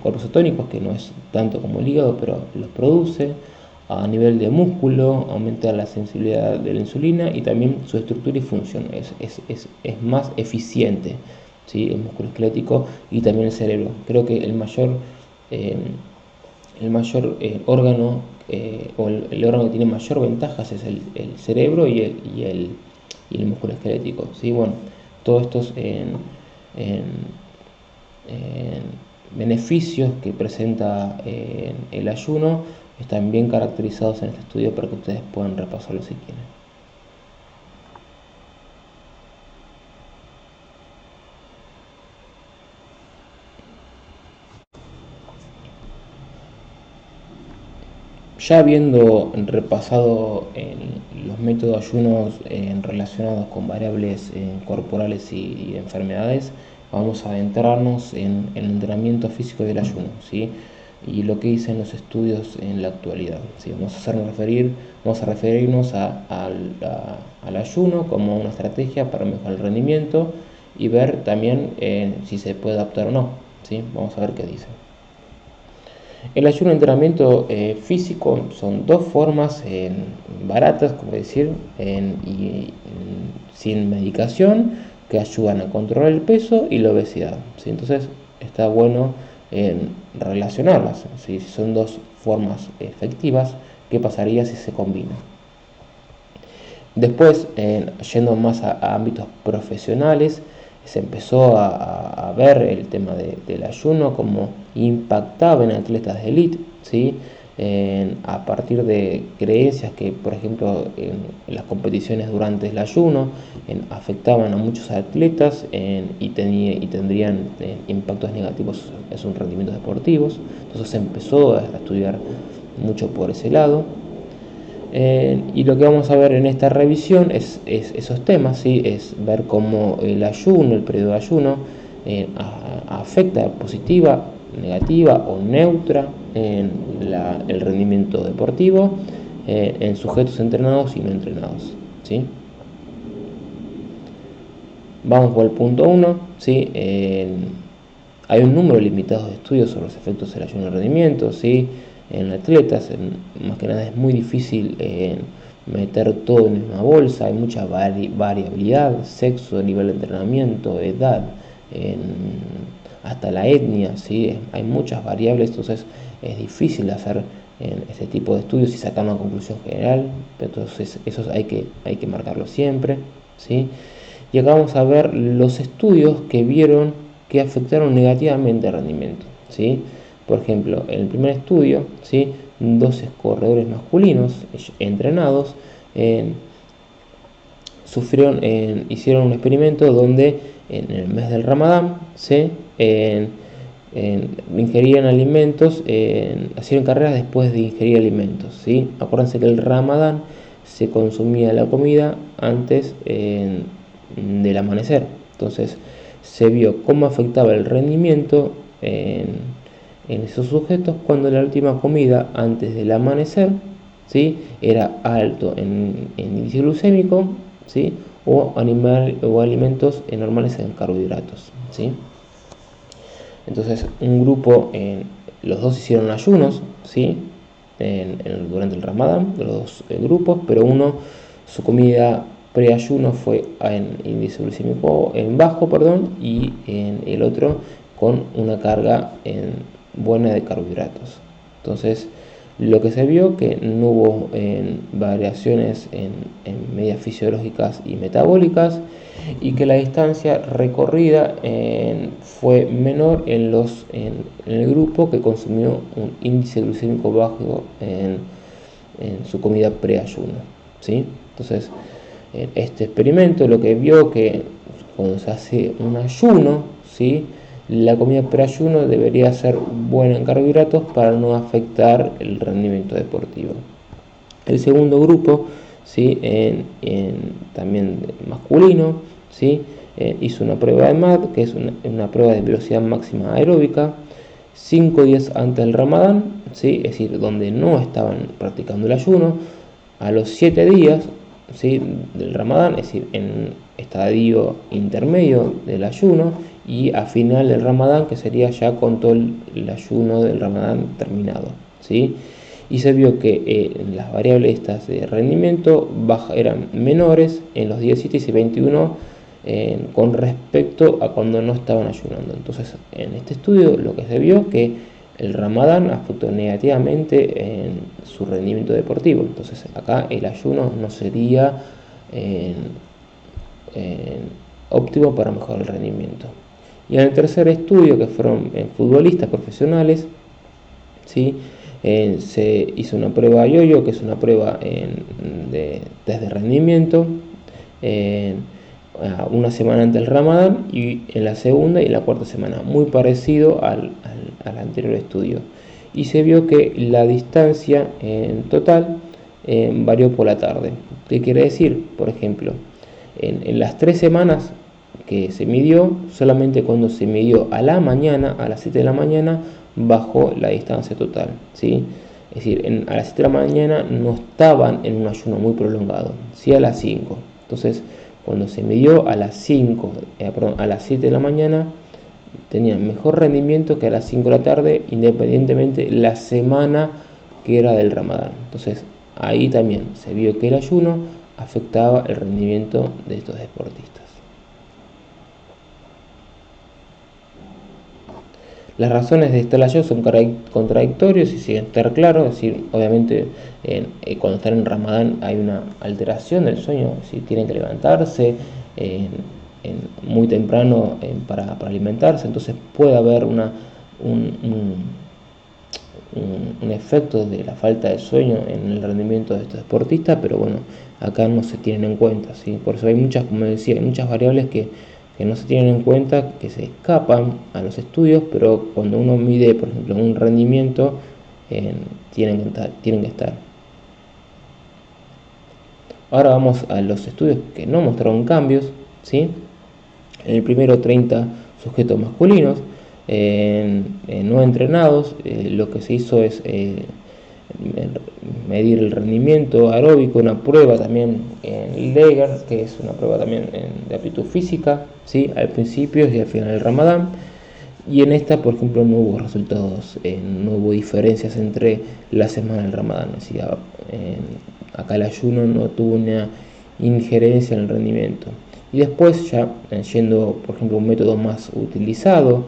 cuerpos cetónicos, que no es tanto como el hígado, pero los produce. A nivel de músculo, aumenta la sensibilidad de la insulina y también su estructura y función es más eficiente, ¿sí? El músculo esquelético y también el cerebro. Creo que el mayor órgano o el órgano que tiene mayor ventajas es el cerebro y el músculo esquelético, ¿sí? Bueno, todos estos beneficios que presenta el ayuno están bien caracterizados en este estudio para que ustedes puedan repasarlo si quieren. Ya habiendo repasado los métodos de ayunos relacionados con variables corporales y enfermedades, vamos a adentrarnos en el entrenamiento físico del ayuno, ¿sí? Y lo que dicen los estudios en la actualidad, ¿sí? Vamos a referirnos al ayuno como una estrategia para mejorar el rendimiento y ver también si se puede adaptar o no, ¿sí? Vamos a ver qué dicen. El ayuno de entrenamiento físico son dos formas baratas, como decir, y sin medicación, que ayudan a controlar el peso y la obesidad, ¿sí? Entonces está bueno relacionarlas, ¿sí? Si son dos formas efectivas, ¿qué pasaría si se combinan? Después, yendo más a ámbitos profesionales, se empezó a ver el tema del ayuno, cómo impactaba en atletas de élite, ¿sí? A partir de creencias que, por ejemplo, en las competiciones durante el ayuno afectaban a muchos atletas y tendrían impactos negativos en sus rendimientos deportivos. Entonces se empezó a estudiar mucho por ese lado. Y lo que vamos a ver en esta revisión es esos temas, ¿sí? Es ver cómo el ayuno, el periodo de ayuno, afecta positiva, negativa o neutra en el rendimiento deportivo en sujetos entrenados y no entrenados, ¿sí? Vamos por el punto 1, ¿sí? Hay un número limitado de estudios sobre los efectos del ayuno en el rendimiento, ¿sí? En atletas, más que nada es muy difícil meter todo en una bolsa, hay mucha variabilidad, sexo, nivel de entrenamiento, edad, hasta la etnia, ¿sí? Hay muchas variables, entonces es difícil hacer este tipo de estudios y sacar una conclusión general, entonces eso hay que marcarlo siempre, ¿sí? Y acá vamos a ver los estudios que vieron que afectaron negativamente el rendimiento, ¿sí? Por ejemplo, en el primer estudio, ¿sí? 12 corredores masculinos entrenados hicieron un experimento donde en el mes del Ramadán ingerían alimentos, hacían carreras después de ingerir alimentos, ¿sí? Acuérdense que el Ramadán se consumía la comida antes del amanecer, entonces se vio cómo afectaba el rendimiento en esos sujetos cuando la última comida antes del amanecer, ¿sí? Era alto en índice glucémico, ¿sí? o alimentos normales en carbohidratos, ¿sí? Entonces un grupo, los dos hicieron ayunos, ¿sí? Durante el Ramadán, los dos grupos, pero uno, su comida preayuno fue en índice glucémico en bajo, y el otro con una carga buena de carbohidratos. Entonces lo que se vio que no hubo variaciones en medidas fisiológicas y metabólicas, y que la distancia recorrida fue menor en el grupo que consumió un índice glucémico bajo en su comida preayuno, ¿sí? Entonces este experimento lo que vio que cuando se hace un ayuno, ¿sí? La comida preayuno debería ser buena en carbohidratos para no afectar el rendimiento deportivo. El segundo grupo, ¿sí? También masculino, ¿sí? hizo una prueba de MAD, que es una prueba de velocidad máxima aeróbica, 5 días antes del Ramadán, ¿sí? Es decir, donde no estaban practicando el ayuno. A los 7 días, ¿sí?, del Ramadán, es decir, en estadio intermedio del ayuno, y a final del Ramadán, que sería ya con todo el ayuno del Ramadán terminado, ¿sí? Y se vio que las variables estas de rendimiento eran menores en los días 7 y 21 con respecto a cuando no estaban ayunando. Entonces, en este estudio lo que se vio que el Ramadán afectó negativamente en su rendimiento deportivo. Entonces, acá el ayuno no sería óptimo para mejorar el rendimiento. Y en el tercer estudio, que fueron futbolistas profesionales, ¿sí?, se hizo una prueba yo-yo, que es una prueba de test de rendimiento, una semana antes del Ramadán, y en la segunda y la cuarta semana, muy parecido al anterior estudio. Y se vio que la distancia en total varió por la tarde. ¿Qué quiere decir? Por ejemplo, en las 3 semanas que se midió, solamente cuando se midió a la mañana, a las 7 de la mañana, bajó la distancia total, ¿sí? Es decir, a las 7 de la mañana no estaban en un ayuno muy prolongado, sí a las 5. Entonces, cuando se midió a las 7 de la mañana, tenían mejor rendimiento que a las 5 de la tarde, independientemente la semana que era del Ramadán. Entonces, ahí también se vio que el ayuno afectaba el rendimiento de estos deportistas. Las razones de estar ayuno son contradictorios y siguen estar claros. Es decir, obviamente cuando están en Ramadán hay una alteración del sueño, si tienen que levantarse muy temprano para alimentarse, entonces puede haber un efecto de la falta de sueño en el rendimiento de estos deportistas, pero bueno, acá no se tienen en cuenta, ¿sí? Por eso hay muchas, como decía, hay muchas variables que no se tienen en cuenta, que se escapan a los estudios, pero cuando uno mide, por ejemplo, un rendimiento, tienen que estar. Ahora vamos a los estudios que no mostraron cambios, ¿sí? En el primero, 30 sujetos masculinos no entrenados. Lo que se hizo es medir el rendimiento aeróbico, una prueba también en Leger, que es una prueba también de aptitud física, ¿sí?, al principio y al final del Ramadán. Y en esta, por ejemplo, no hubo resultados, no hubo diferencias entre la semana del Ramadán. Es decir, acá el ayuno no tuvo una injerencia en el rendimiento. Y después, ya yendo, por ejemplo, un método más utilizado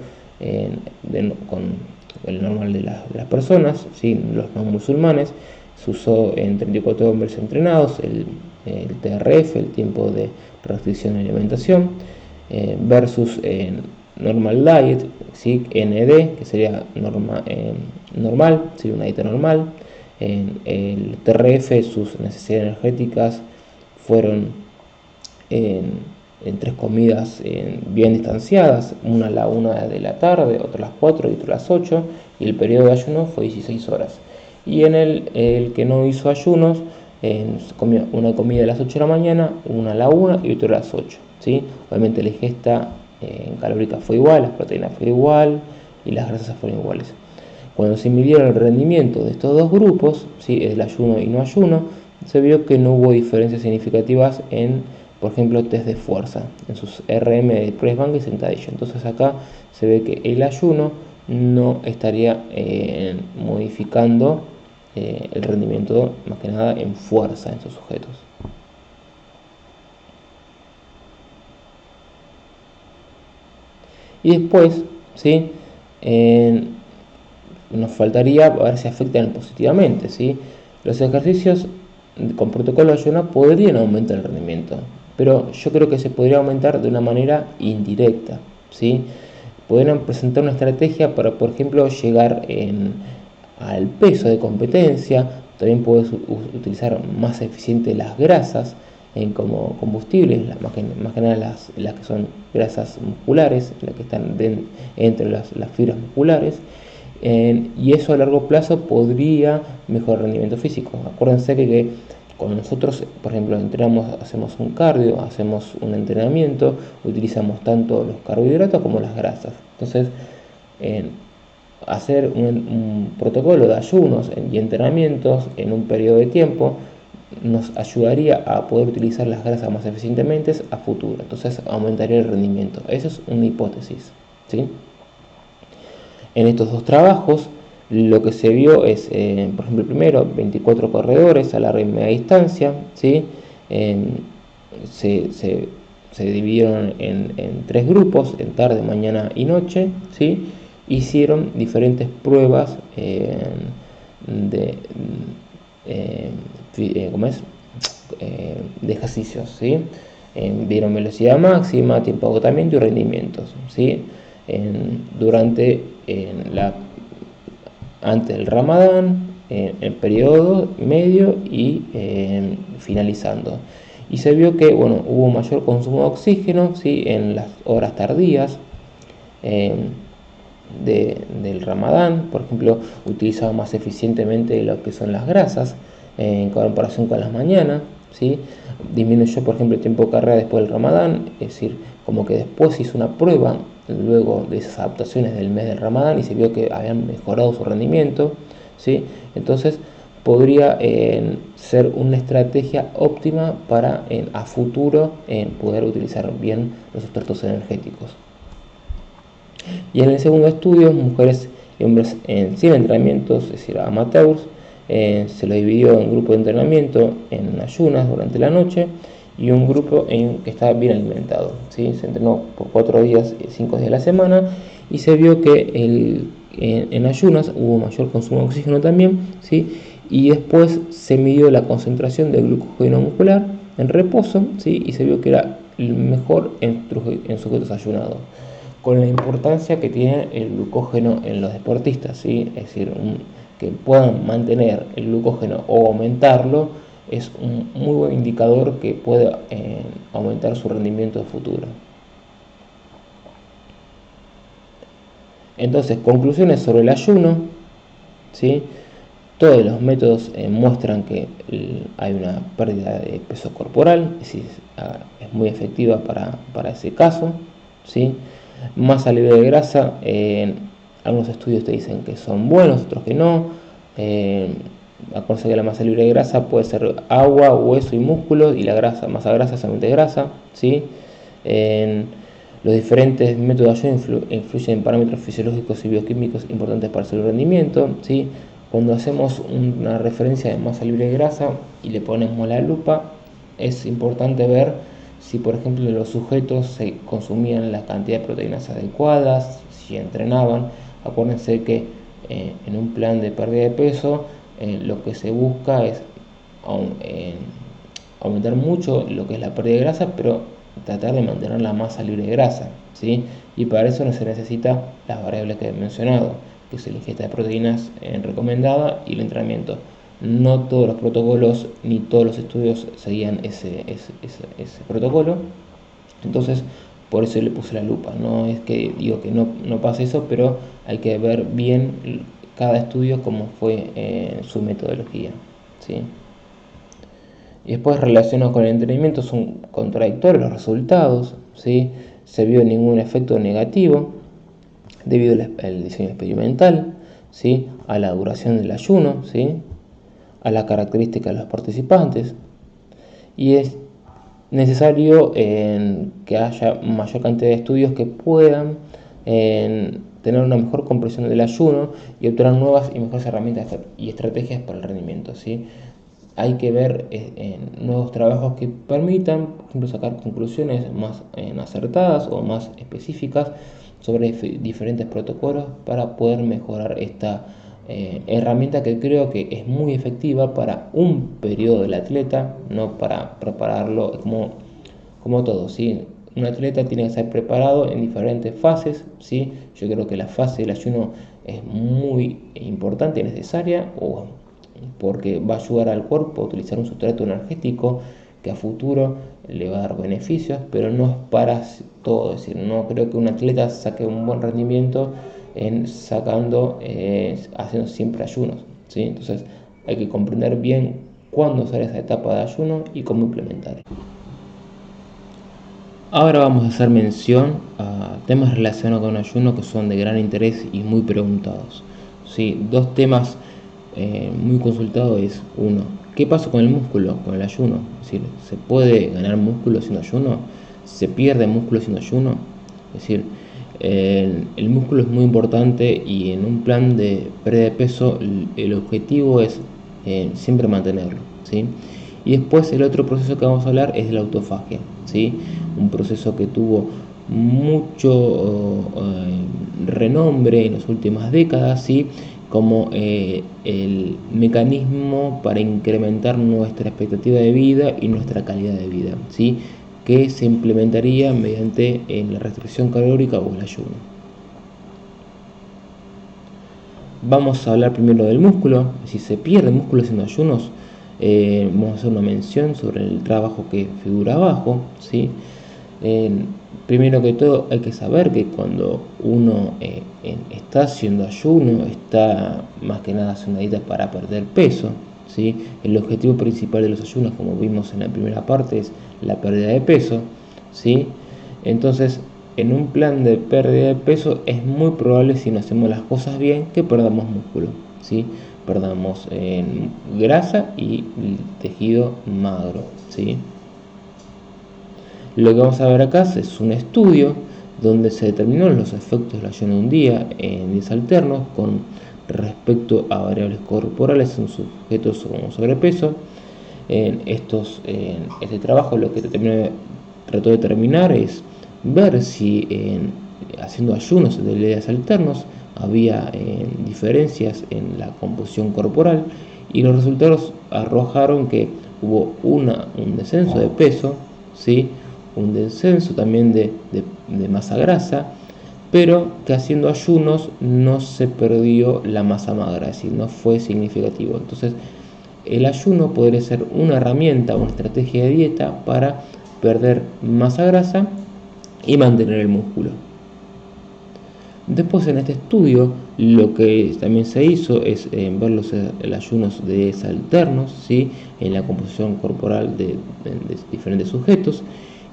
con el normal de las personas, ¿sí?, los no musulmanes, se usó en 34 hombres entrenados el TRF, el tiempo de restricción de alimentación, versus normal diet, ¿sí?, ND, que sería normal, ¿sí?, una dieta normal. El TRF, sus necesidades energéticas fueron en 3 comidas bien distanciadas, una a la 1 de la tarde, otra a las 4 y otra a las 8, y el periodo de ayuno fue 16 horas. Y en el que no hizo ayunos, comió una comida a las 8 de la mañana, una a la 1 y otra a las 8, ¿sí? Obviamente la ingesta calórica fue igual, las proteínas fue igual y las grasas fueron iguales. Cuando se midieron el rendimiento de estos dos grupos, ¿sí?, el ayuno y no ayuno, se vio que no hubo diferencias significativas en, por ejemplo, test de fuerza, en sus RM de press bank y sentadilla. Entonces acá se ve que el ayuno no estaría modificando el rendimiento, más que nada en fuerza en sus sujetos. Y después, ¿sí?, nos faltaría ver si afectan positivamente, ¿sí? Los ejercicios con protocolo de ayuno podrían aumentar el rendimiento, pero yo creo que se podría aumentar de una manera indirecta, ¿sí? Podrían presentar una estrategia para, por ejemplo, llegar al peso de competencia. También puedes utilizar más eficiente las grasas como combustibles, más que nada las que son grasas musculares, las que están entre las fibras musculares. Y eso a largo plazo podría mejorar el rendimiento físico. Acuérdense que Cuando nosotros, por ejemplo, entrenamos, hacemos un cardio, hacemos un entrenamiento, utilizamos tanto los carbohidratos como las grasas. Entonces, hacer un protocolo de ayunos y entrenamientos en un periodo de tiempo nos ayudaría a poder utilizar las grasas más eficientemente a futuro. Entonces, aumentaría el rendimiento. Eso es una hipótesis, ¿sí? En estos dos trabajos, lo que se vio es, por ejemplo, primero, 24 corredores a larga y media distancia, ¿sí? Se dividieron en tres grupos, en tarde, mañana y noche, ¿sí? Hicieron diferentes pruebas de ejercicios, ¿sí? Vieron velocidad máxima, tiempo de agotamiento y rendimientos, ¿sí? Durante antes del Ramadán, el periodo medio y finalizando. Y se vio que hubo mayor consumo de oxígeno, ¿sí? En las horas tardías del Ramadán. Por ejemplo, utilizaba más eficientemente lo que son las grasas en comparación con las mañanas, ¿sí? Disminuyó, por ejemplo, el tiempo de carrera después del Ramadán, es decir, como que después hizo una prueba luego de esas adaptaciones del mes del Ramadán y se vio que habían mejorado su rendimiento, ¿sí? Entonces podría ser una estrategia óptima para a futuro poder utilizar bien los sustratos energéticos. Y en el segundo estudio, mujeres y hombres sin entrenamientos, es decir, amateurs, se lo dividió en grupo de entrenamiento en ayunas durante la noche y un grupo que estaba bien alimentado, ¿sí? Se entrenó por 4 días, 5 días a la semana y se vio que en ayunas hubo mayor consumo de oxígeno también, ¿sí? Y después se midió la concentración de glucógeno muscular en reposo, ¿sí? Y se vio que era mejor en sujetos ayunados, con la importancia que tiene el glucógeno en los deportistas, ¿sí? Es decir, que puedan mantener el glucógeno o aumentarlo es un muy buen indicador que puede aumentar su rendimiento futuro. Entonces, conclusiones sobre el ayuno, ¿sí? Todos los métodos muestran que hay una pérdida de peso corporal, es decir, es muy efectiva para ese caso, ¿sí? Masa libre de grasa, algunos estudios te dicen que son buenos, otros que no. Acuérdense que la masa libre de grasa puede ser agua, hueso y músculo, y la grasa, masa grasa es solamente grasa, ¿sí? Los diferentes métodos de ayuno influyen en parámetros fisiológicos y bioquímicos importantes para el rendimiento, ¿sí? Cuando hacemos una referencia de masa libre de grasa y le ponemos la lupa, es importante ver si, por ejemplo, los sujetos se consumían la cantidad de proteínas adecuadas, si entrenaban. Acuérdense que en un plan de pérdida de peso lo que se busca es aumentar mucho lo que es la pérdida de grasa, pero tratar de mantener la masa libre de grasa, ¿sí? Y para eso no se necesita las variables que he mencionado, que es la ingesta de proteínas recomendada y el entrenamiento. No todos los protocolos ni todos los estudios seguían ese protocolo, entonces por eso le puse la lupa. No es que digo que no pasa eso, pero hay que ver bien cada estudio cómo fue su metodología, ¿sí? Y después, relacionados con el entrenamiento, son contradictorios los resultados, ¿sí? Se vio ningún efecto negativo debido al diseño experimental, ¿sí? A la duración del ayuno, ¿sí? A la característica de los participantes, y es necesario que haya mayor cantidad de estudios que puedan tener una mejor comprensión del ayuno y obtener nuevas y mejores herramientas y estrategias para el rendimiento, ¿sí? Hay que ver nuevos trabajos que permitan, por ejemplo, sacar conclusiones más acertadas o más específicas sobre diferentes protocolos para poder mejorar esta herramienta que creo que es muy efectiva para un periodo del atleta, no para prepararlo como todo, ¿sí? Un atleta tiene que ser preparado en diferentes fases, ¿sí? Yo creo que la fase del ayuno es muy importante y necesaria, porque va a ayudar al cuerpo a utilizar un sustrato energético que a futuro le va a dar beneficios, pero no es para todo. Es decir, no creo que un atleta saque un buen rendimiento haciendo siempre ayunos, ¿sí? Entonces hay que comprender bien cuándo usar esa etapa de ayuno y cómo implementarla. Ahora vamos a hacer mención a temas relacionados con ayuno que son de gran interés y muy preguntados. ¿Sí? Dos temas muy consultados es: uno, ¿qué pasa con el músculo, con el ayuno? Es decir, ¿se puede ganar músculo haciendo ayuno? ¿Se pierde músculo haciendo ayuno? Es decir, el músculo es muy importante y en un plan de pérdida de peso el objetivo es siempre mantenerlo, ¿sí? Y después el otro proceso que vamos a hablar es de la autofagia, ¿sí? Un proceso que tuvo mucho renombre en las últimas décadas, ¿sí? Como el mecanismo para incrementar nuestra expectativa de vida y nuestra calidad de vida, ¿sí? Que se implementaría mediante la restricción calórica o el ayuno. Vamos a hablar primero del músculo. Si se pierde músculo haciendo ayunos, vamos a hacer una mención sobre el trabajo que figura abajo, ¿sí? Primero que todo hay que saber que cuando uno está haciendo ayuno, está más que nada haciendo una dieta para perder peso, ¿sí? El objetivo principal de los ayunos, como vimos en la primera parte, es la pérdida de peso, ¿sí? Entonces, en un plan de pérdida de peso es muy probable, si no hacemos las cosas bien, que perdamos músculo, ¿sí? Perdamos grasa y tejido magro, ¿sí? Lo que vamos a ver acá es un estudio donde se determinaron los efectos del ayuno de un día en días alternos con respecto a variables corporales en sujetos con sobrepeso. Este trabajo lo que trató de determinar es ver si haciendo ayunos de días alternos había diferencias en la composición corporal, y los resultados arrojaron que hubo un descenso de peso, ¿sí? Un descenso también de masa grasa, pero que haciendo ayunos no se perdió la masa magra, es decir, no fue significativo. Entonces, el ayuno podría ser una herramienta, una estrategia de dieta para perder masa grasa y mantener el músculo. Después, en este estudio, lo que también se hizo es ver los ayunos de días alternos, ¿sí? En la composición corporal de diferentes sujetos,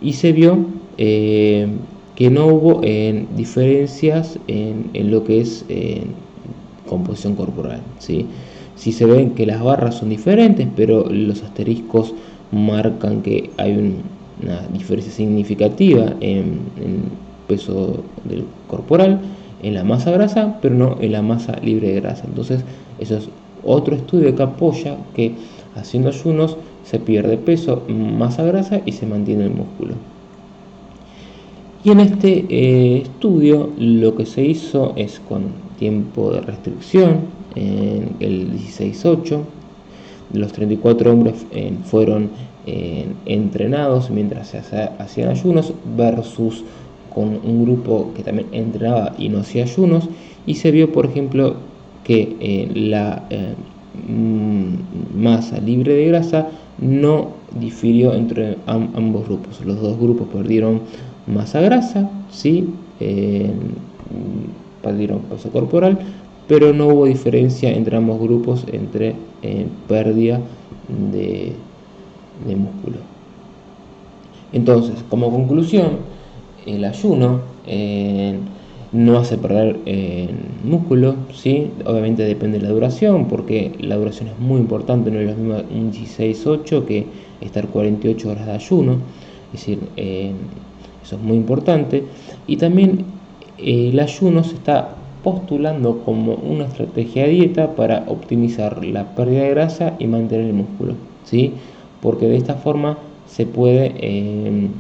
y se vio que no hubo diferencias en lo que es composición corporal, ¿sí? Sí se ven que las barras son diferentes, pero los asteriscos marcan que hay una diferencia significativa en peso del corporal, en la masa grasa, pero no en la masa libre de grasa. Entonces, eso es otro estudio que apoya que haciendo ayunos se pierde peso, masa grasa y se mantiene el músculo. Y en este estudio lo que se hizo es con tiempo de restricción, en el 16-8, los 34 hombres fueron entrenados mientras se hacían ayunos versus con un grupo que también entrenaba y no hacía ayunos, y se vio, por ejemplo, que la masa libre de grasa no difirió entre ambos grupos. Los dos grupos perdieron masa grasa, sí, perdieron peso corporal, pero no hubo diferencia entre ambos grupos entre pérdida de músculo. Entonces, como conclusión, el ayuno no hace perder músculo, ¿sí? Obviamente depende de la duración, porque la duración es muy importante, no es lo mismo un 16-8 que estar 48 horas de ayuno, es decir, eso es muy importante. Y también el ayuno se está postulando como una estrategia de dieta para optimizar la pérdida de grasa y mantener el músculo, ¿sí? Porque de esta forma se puede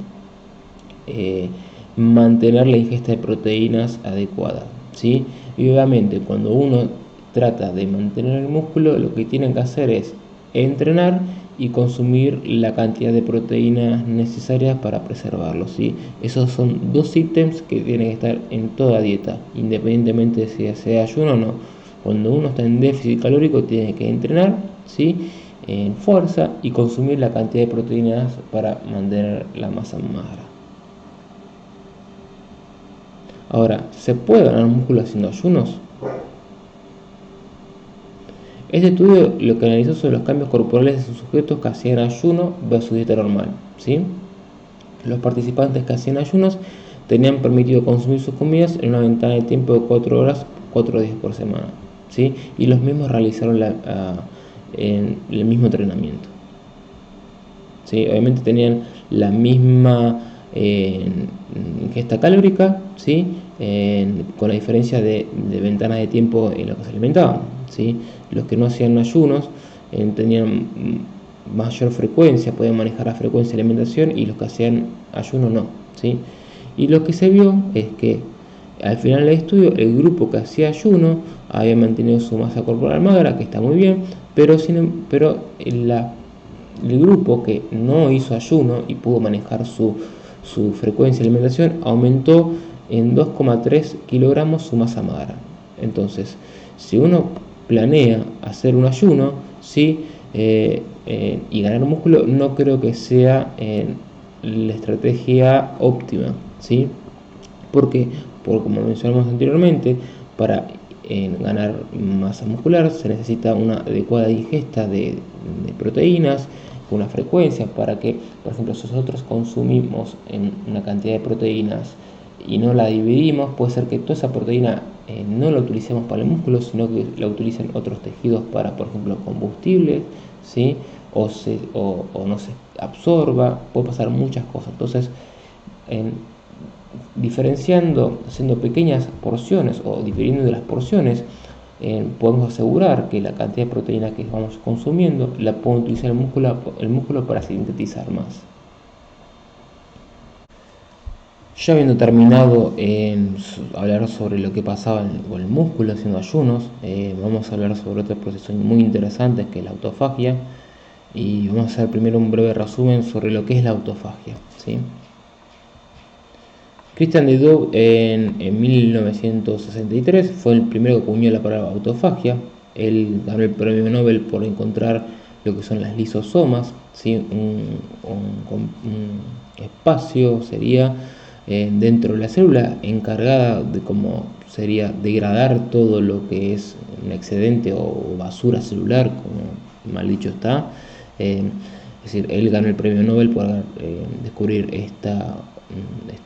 mantener la ingesta de proteínas adecuada, ¿sí? Y obviamente cuando uno trata de mantener el músculo, lo que tiene que hacer es entrenar y consumir la cantidad de proteínas necesarias para preservarlo, ¿sí? Esos son dos ítems que tienen que estar en toda dieta, independientemente de si sea ayuno o no. Cuando uno está en déficit calórico, tiene que entrenar, ¿sí? En fuerza, y consumir la cantidad de proteínas para mantener la masa magra. Ahora, ¿se puede ganar músculo haciendo ayunos? Este estudio lo que analizó sobre los cambios corporales de sus sujetos que hacían ayuno versus dieta normal, ¿sí? Los participantes que hacían ayunos tenían permitido consumir sus comidas en una ventana de tiempo de 4 horas, 4 días por semana, ¿sí? Y los mismos realizaron el mismo entrenamiento, ¿sí? Obviamente tenían la misma ingesta calórica, ¿sí? Con la diferencia de ventana de tiempo en la que se alimentaban, ¿sí? Los que no hacían ayunos tenían mayor frecuencia, podían manejar la frecuencia de alimentación, y los que hacían ayuno no, ¿sí? Y lo que se vio es que al final del estudio el grupo que hacía ayuno había mantenido su masa corporal magra, que está muy bien, pero el grupo que no hizo ayuno y pudo manejar su frecuencia de alimentación aumentó en 2,3 kilogramos su masa magra. Entonces, si uno planea hacer un ayuno, ¿sí? Y ganar músculo, no creo que sea la estrategia óptima, ¿sí? Porque como mencionamos anteriormente, para ganar masa muscular se necesita una adecuada ingesta de proteínas con una frecuencia, para que, por ejemplo, si nosotros consumimos una cantidad de proteínas y no la dividimos, puede ser que toda esa proteína no la utilicemos para el músculo, sino que la utilicen otros tejidos para, por ejemplo, combustible, ¿sí? O no se absorba, puede pasar muchas cosas. Entonces, diferenciando, haciendo pequeñas porciones o dividiendo de las porciones, podemos asegurar que la cantidad de proteína que vamos consumiendo la puede utilizar el músculo para sintetizar más. Ya habiendo terminado en hablar sobre lo que pasaba con el músculo haciendo ayunos, vamos a hablar sobre otro proceso muy interesante, que es la autofagia, y vamos a hacer primero un breve resumen sobre lo que es la autofagia, ¿sí? Christian de Duve en 1963 fue el primero que acuñó la palabra autofagia. Él ganó el premio Nobel por encontrar lo que son las lisosomas, ¿sí? un espacio sería dentro de la célula encargada de cómo sería degradar todo lo que es un excedente o basura celular, como mal dicho está. Es decir, él ganó el premio Nobel por descubrir este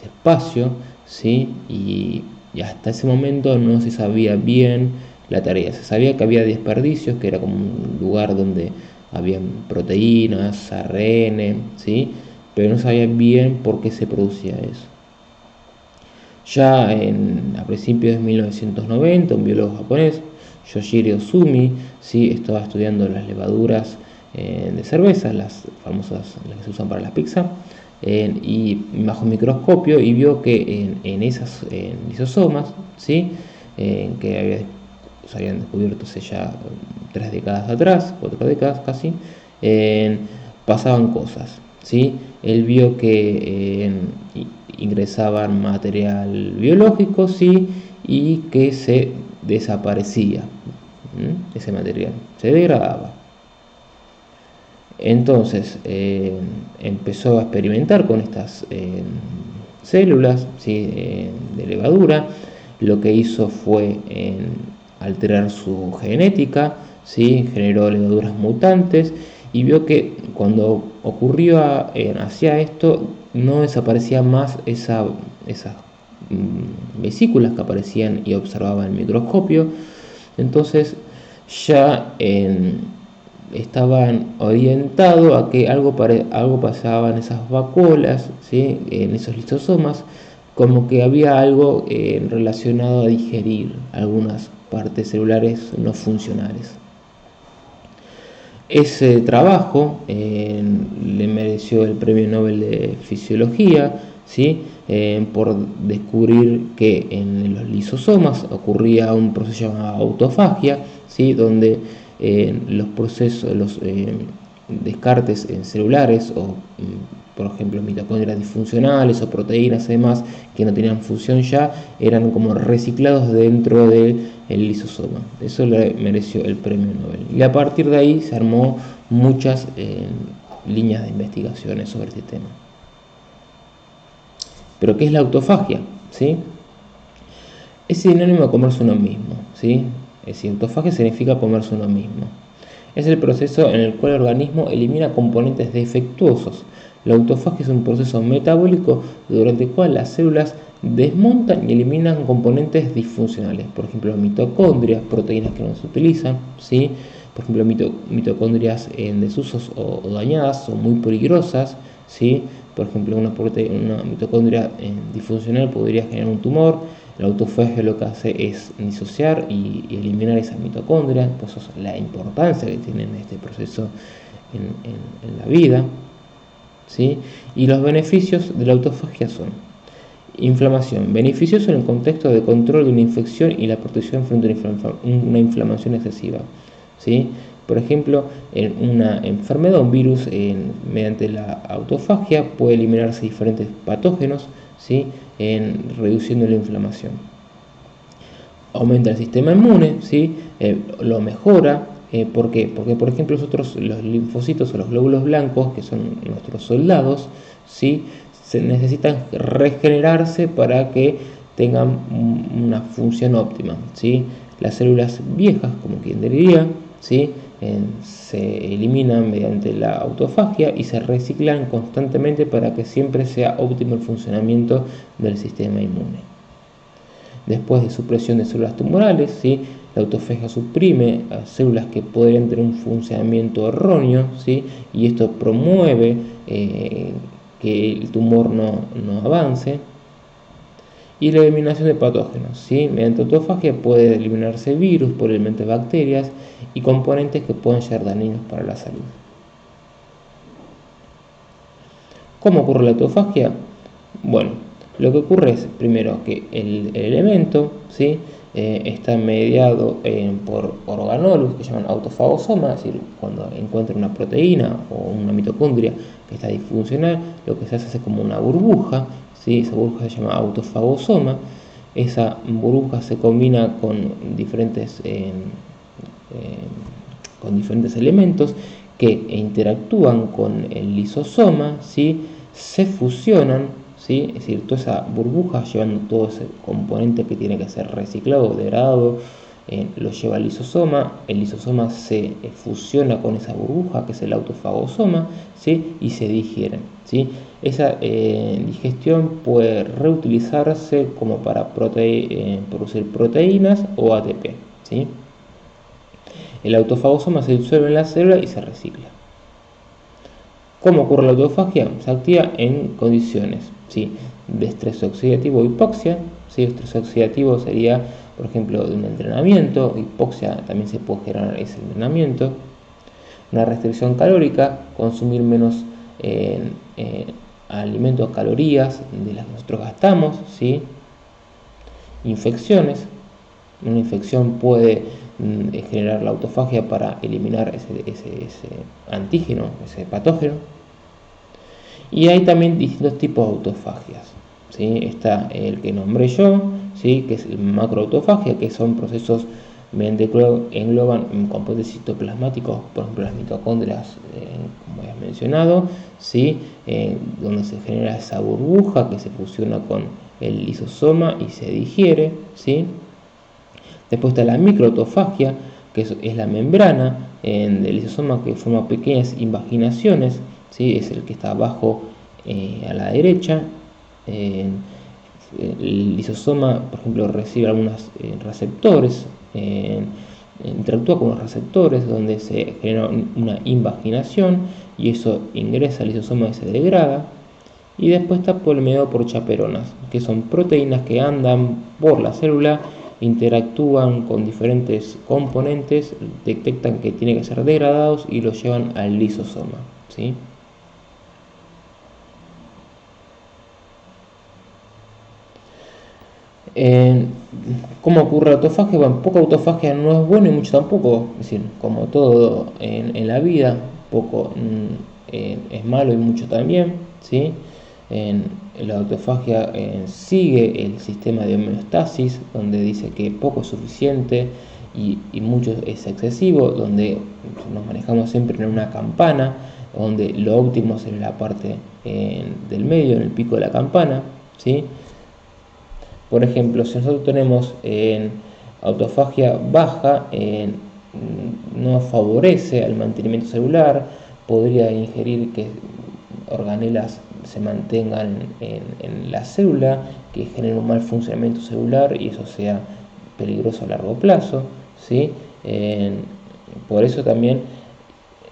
espacio, ¿sí? Y hasta ese momento no se sabía bien la tarea. Se sabía que había desperdicios, que era como un lugar donde había proteínas, ARN, ¿sí? Pero no sabía bien por qué se producía eso. Ya a principios de 1990, un biólogo japonés, Yoshiri Ozumi, ¿sí? Estaba estudiando las levaduras de cerveza, las famosas, las que se usan para la pizza, y bajo microscopio, y vio que en esas lisosomas, ¿sí? Que se habían descubierto hace ya 3 décadas atrás, 4 décadas casi, pasaban cosas, ¿sí? Él vio que ingresaban material biológico, ¿sí? Y que se desaparecía, ese material, se degradaba. Entonces empezó a experimentar con estas células, ¿sí? De levadura. Lo que hizo fue alterar su genética, ¿sí? Generó levaduras mutantes, y vio que cuando hacía esto, no desaparecía más esas vesículas que aparecían y observaba en el microscopio. Entonces ya estaban orientados a que algo pasaba en esas vacuolas, ¿sí? En esos lisosomas, como que había algo relacionado a digerir algunas partes celulares no funcionales. Ese trabajo le mereció el premio Nobel de Fisiología, ¿sí? Por descubrir que en los lisosomas ocurría un proceso llamado autofagia, ¿sí? Donde los descartes celulares, o por ejemplo mitocondrias disfuncionales o proteínas además que no tenían función ya, eran como reciclados dentro del lisosoma. Eso le mereció el premio Nobel, y a partir de ahí se armó muchas líneas de investigaciones sobre este tema. Pero ¿qué es la autofagia? ¿Sí? Es sinónimo de comerse uno mismo, ¿sí? Es decir, autofagia significa comerse uno mismo. Es el proceso en el cual el organismo elimina componentes defectuosos. La autofagia es un proceso metabólico durante el cual las células desmontan y eliminan componentes disfuncionales, por ejemplo mitocondrias, proteínas que no se utilizan, ¿sí? Por ejemplo mitocondrias en desusos o dañadas o muy peligrosas, ¿sí? Por ejemplo una mitocondria disfuncional podría generar un tumor. La autofagia lo que hace es disociar y eliminar esas mitocondrias, pues eso es la importancia que tiene este proceso en la vida, ¿sí? Y los beneficios de la autofagia son: inflamación, beneficioso en el contexto de control de una infección y la protección frente a una inflamación excesiva, ¿sí? Por ejemplo, en una enfermedad, un virus, mediante la autofagia puede eliminarse diferentes patógenos, ¿sí? Reduciendo la inflamación. Aumenta el sistema inmune, ¿sí? Lo mejora. ¿Por qué? Porque, por ejemplo, los linfocitos o los glóbulos blancos, que son nuestros soldados, ¿sí? Se necesitan regenerarse para que tengan una función óptima, ¿sí? Las células viejas, como quien diría, ¿sí? Se eliminan mediante la autofagia y se reciclan constantemente para que siempre sea óptimo el funcionamiento del sistema inmune. Después de supresión de células tumorales, ¿sí? La autofagia suprime a células que podrían tener un funcionamiento erróneo, ¿sí? Y esto promueve que el tumor no avance. Y la eliminación de patógenos, ¿sí? Mediante autofagia puede eliminarse virus, probablemente bacterias y componentes que pueden ser dañinos para la salud. ¿Cómo ocurre la autofagia? Bueno, lo que ocurre es, primero, que el elemento, ¿sí? Está mediado por organolus que se llaman autofagosoma, es decir, cuando encuentra una proteína o una mitocondria que está disfuncional, lo que se hace es como una burbuja, ¿sí? Esa burbuja se llama autofagosoma. Esa burbuja se combina con diferentes elementos que interactúan con el lisosoma, ¿sí? Se fusionan, ¿sí? Es decir, toda esa burbuja llevando todo ese componente que tiene que ser reciclado o degradado, lo lleva al lisosoma. El lisosoma se fusiona con esa burbuja que es el autofagosoma, ¿sí? Y se digiere, ¿sí? Esa digestión puede reutilizarse como para producir proteínas o ATP, ¿sí? El autofagosoma se disuelve en la célula y se recicla. ¿Cómo ocurre la autofagia? Se activa en condiciones, ¿sí? De estrés oxidativo o hipoxia, ¿sí? Estrés oxidativo sería, por ejemplo, de un entrenamiento. Hipoxia también se puede generar ese entrenamiento. Una restricción calórica, consumir menos alimentos, calorías de las que nosotros gastamos, ¿sí? Infecciones. Una infección puede generar la autofagia para eliminar ese antígeno, ese patógeno. Y hay también distintos tipos de autofagias, ¿sí? Está el que nombré yo, ¿sí? Que es el macroautofagia, que son procesos mediante engloban componentes citoplasmáticos, por ejemplo las mitocondrias, como ya he mencionado, ¿sí? Donde se genera esa burbuja que se fusiona con el lisosoma y se digiere, ¿sí? Después está la microautofagia, que es la membrana del lisosoma que forma pequeñas invaginaciones, ¿sí? Es el que está abajo a la derecha. El lisosoma, por ejemplo, recibe algunos receptores, interactúa con los receptores donde se genera una invaginación y eso ingresa al lisosoma y se degrada. Y después está mediado por chaperonas, que son proteínas que andan por la célula, interactúan con diferentes componentes, detectan que tienen que ser degradados y los llevan al lisosoma, ¿sí? ¿Cómo ocurre la autofagia? Bueno, poca autofagia no es bueno y mucho tampoco, es decir, como todo en la vida, poco es malo y mucho también, ¿sí? La autofagia sigue el sistema de homeostasis, donde dice que poco es suficiente y mucho es excesivo, donde nos manejamos siempre en una campana, donde lo óptimo es en la parte del medio, en el pico de la campana, ¿sí? Por ejemplo, si nosotros tenemos autofagia baja no favorece al mantenimiento celular, podría ingerir que organelas se mantengan en la célula, que generen un mal funcionamiento celular y eso sea peligroso a largo plazo, ¿sí? Por eso también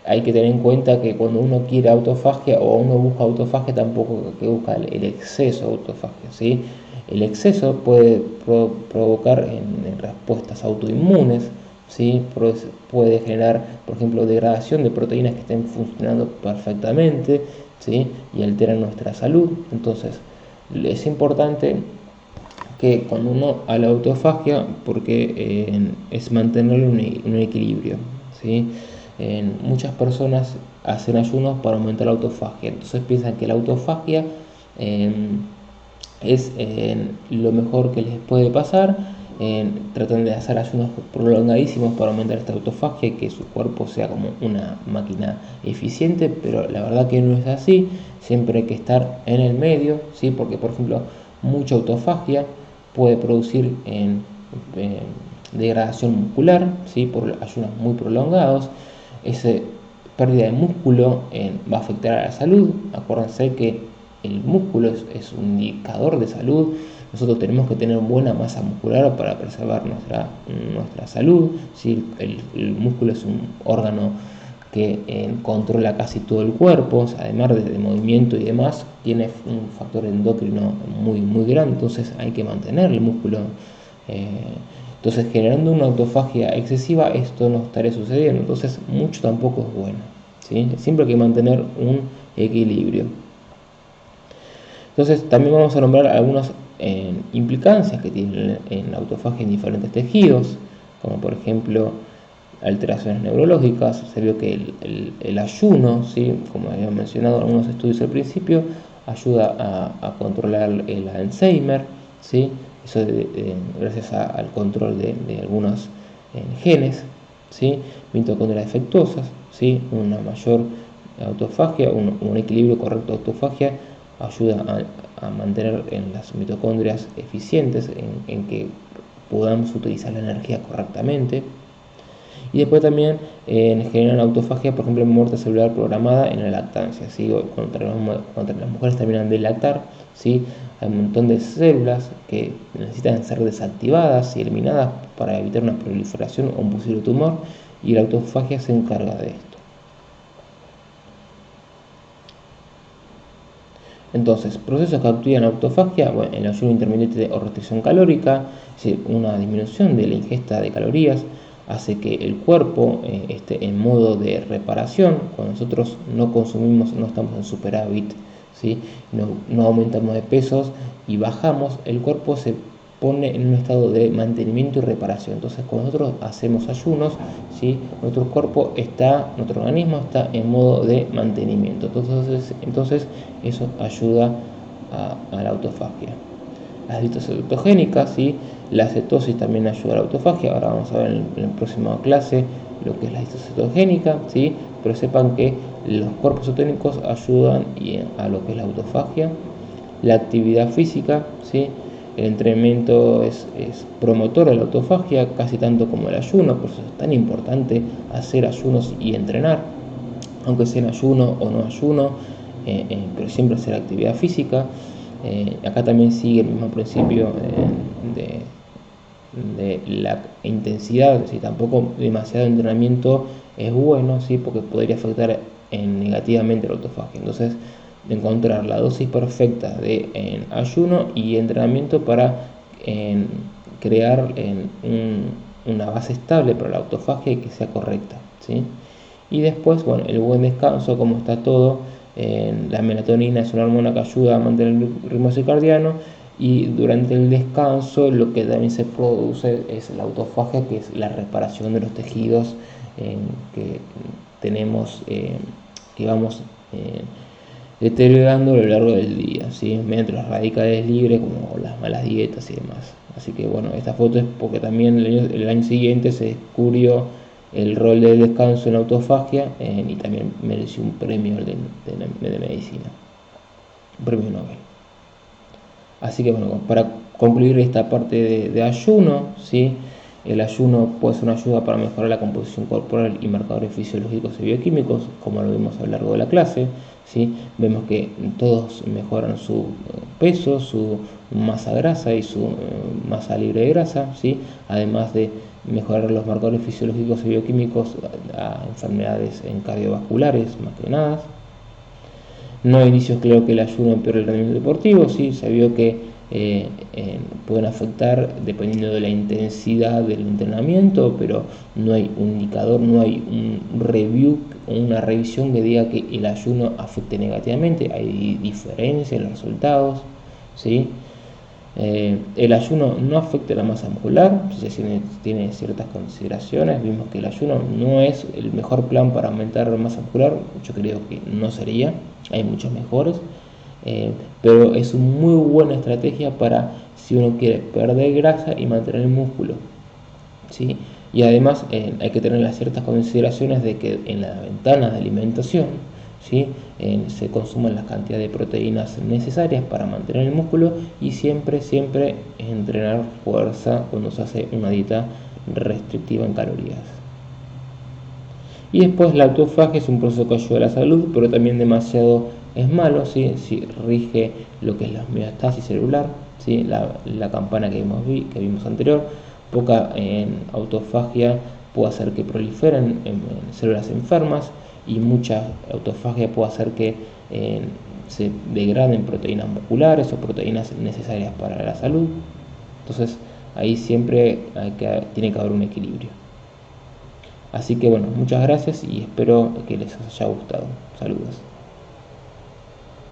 hay que tener en cuenta que cuando uno quiere autofagia o uno busca autofagia, tampoco que busca el exceso de autofagia, ¿sí? El exceso puede provocar en respuestas autoinmunes, ¿sí? Puede generar, por ejemplo, degradación de proteínas que estén funcionando perfectamente, ¿sí? Y alteran nuestra salud. Entonces, es importante que cuando uno a la autofagia, porque es mantener un equilibrio, ¿sí? Muchas personas hacen ayunos para aumentar la autofagia, entonces piensan que la autofagia es lo mejor que les puede pasar. Tratan de hacer ayunos prolongadísimos para aumentar esta autofagia y que su cuerpo sea como una máquina eficiente, pero la verdad que no es así. Siempre hay que estar en el medio, ¿sí? Porque por ejemplo mucha autofagia puede producir degradación muscular, ¿sí? Por ayunos muy prolongados. Esa pérdida de músculo va a afectar a la salud. Acuérdense que el músculo es un indicador de salud. Nosotros tenemos que tener buena masa muscular para preservar nuestra salud, ¿sí? El músculo es un órgano que controla casi todo el cuerpo, o sea, además de movimiento y demás, tiene un factor endocrino muy grande, entonces hay que mantener el músculo. Entonces, generando una autofagia excesiva, esto no estaría sucediendo, entonces mucho tampoco es bueno, ¿sí? Siempre hay que mantener un equilibrio. Entonces, también vamos a nombrar algunas implicancias que tiene en la autofagia en diferentes tejidos, como por ejemplo alteraciones neurológicas. Se vio que el ayuno, ¿sí? Como había mencionado en algunos estudios al principio, ayuda a controlar el Alzheimer, ¿sí? Eso gracias al control de algunos genes, ¿sí? Mitocondrias defectuosas, ¿sí? Una mayor autofagia, un equilibrio correcto de autofagia ayuda a mantener en las mitocondrias eficientes, en que podamos utilizar la energía correctamente. Y después también generan autofagia, por ejemplo, en muerte celular programada en la lactancia, ¿sí? Cuando las mujeres terminan de lactar, ¿sí? Hay un montón de células que necesitan ser desactivadas y eliminadas para evitar una proliferación o un posible tumor, y la autofagia se encarga de esto. Entonces, procesos que activan la autofagia, bueno, el ayuno intermitente o restricción calórica, es decir, una disminución de la ingesta de calorías, hace que el cuerpo esté en modo de reparación. Cuando nosotros no consumimos, no estamos en superávit, ¿sí? No aumentamos de pesos y bajamos, el cuerpo se pone en un estado de mantenimiento y reparación. Entonces, cuando nosotros hacemos ayunos, ¿sí? Nuestro organismo está en modo de mantenimiento. Entonces eso ayuda a la autofagia. Las dietas cetogénicas, ¿sí? La cetosis también ayuda a la autofagia. Ahora vamos a ver en la próxima clase lo que es la dieta cetogénica, ¿sí? Pero sepan que los cuerpos cetónicos ayudan a lo que es la autofagia. La actividad física, ¿sí? El entrenamiento es promotor de la autofagia, casi tanto como el ayuno, por eso es tan importante hacer ayunos y entrenar, aunque sea en ayuno o no ayuno, pero siempre hacer actividad física. Acá también sigue el mismo principio de la intensidad, si tampoco demasiado entrenamiento es bueno, ¿sí? Porque podría afectar negativamente la autofagia. Entonces, encontrar la dosis perfecta de ayuno y entrenamiento para crear una base estable para la autofagia y que sea correcta, ¿sí? Y después, bueno, el buen descanso, como está todo. La melatonina es una hormona que ayuda a mantener el ritmo circadiano, y durante el descanso lo que también se produce es la autofagia, que es la reparación de los tejidos que tenemos, que vamos deteriorando a lo largo del día, ¿sí? Mediante los radicales libres, como las malas dietas y demás. Así que bueno, esta foto es porque también el año siguiente se descubrió el rol del descanso en la autofagia, y también mereció un premio de medicina, un premio Nobel. Así que bueno, para concluir esta parte de ayuno, ¿sí? El ayuno puede ser una ayuda para mejorar la composición corporal y marcadores fisiológicos y bioquímicos, como lo vimos a lo largo de la clase, ¿sí? Vemos que todos mejoran su peso, su masa grasa y su masa libre de grasa, ¿sí? Además de mejorar los marcadores fisiológicos y bioquímicos a enfermedades cardiovasculares, más que nada. No hay indicios claros que el ayuno empeore el rendimiento deportivo, ¿sí? Se vio que pueden afectar dependiendo de la intensidad del entrenamiento, pero no hay un indicador, no hay un review, una revisión que diga que el ayuno afecte negativamente. Hay diferencia en los resultados, ¿sí? El ayuno no afecta la masa muscular, tiene ciertas consideraciones. Vimos que el ayuno no es el mejor plan para aumentar la masa muscular, yo creo que no sería, hay muchos mejores, pero es una muy buena estrategia para si uno quiere perder grasa y mantener el músculo, ¿sí? Y además hay que tener las ciertas consideraciones de que en la ventana de alimentación, ¿sí? Se consuman las cantidades de proteínas necesarias para mantener el músculo, y siempre entrenar fuerza cuando se hace una dieta restrictiva en calorías. Y después la autofagia es un proceso que ayuda a la salud, pero también demasiado es malo, ¿sí? Si rige lo que es la homeostasis celular, ¿sí? La campana que vimos anterior. Poca autofagia puede hacer que proliferen en células enfermas, y mucha autofagia puede hacer que se degraden proteínas musculares o proteínas necesarias para la salud. Entonces ahí siempre tiene que haber un equilibrio. Así que bueno, muchas gracias y espero que les haya gustado. Saludos.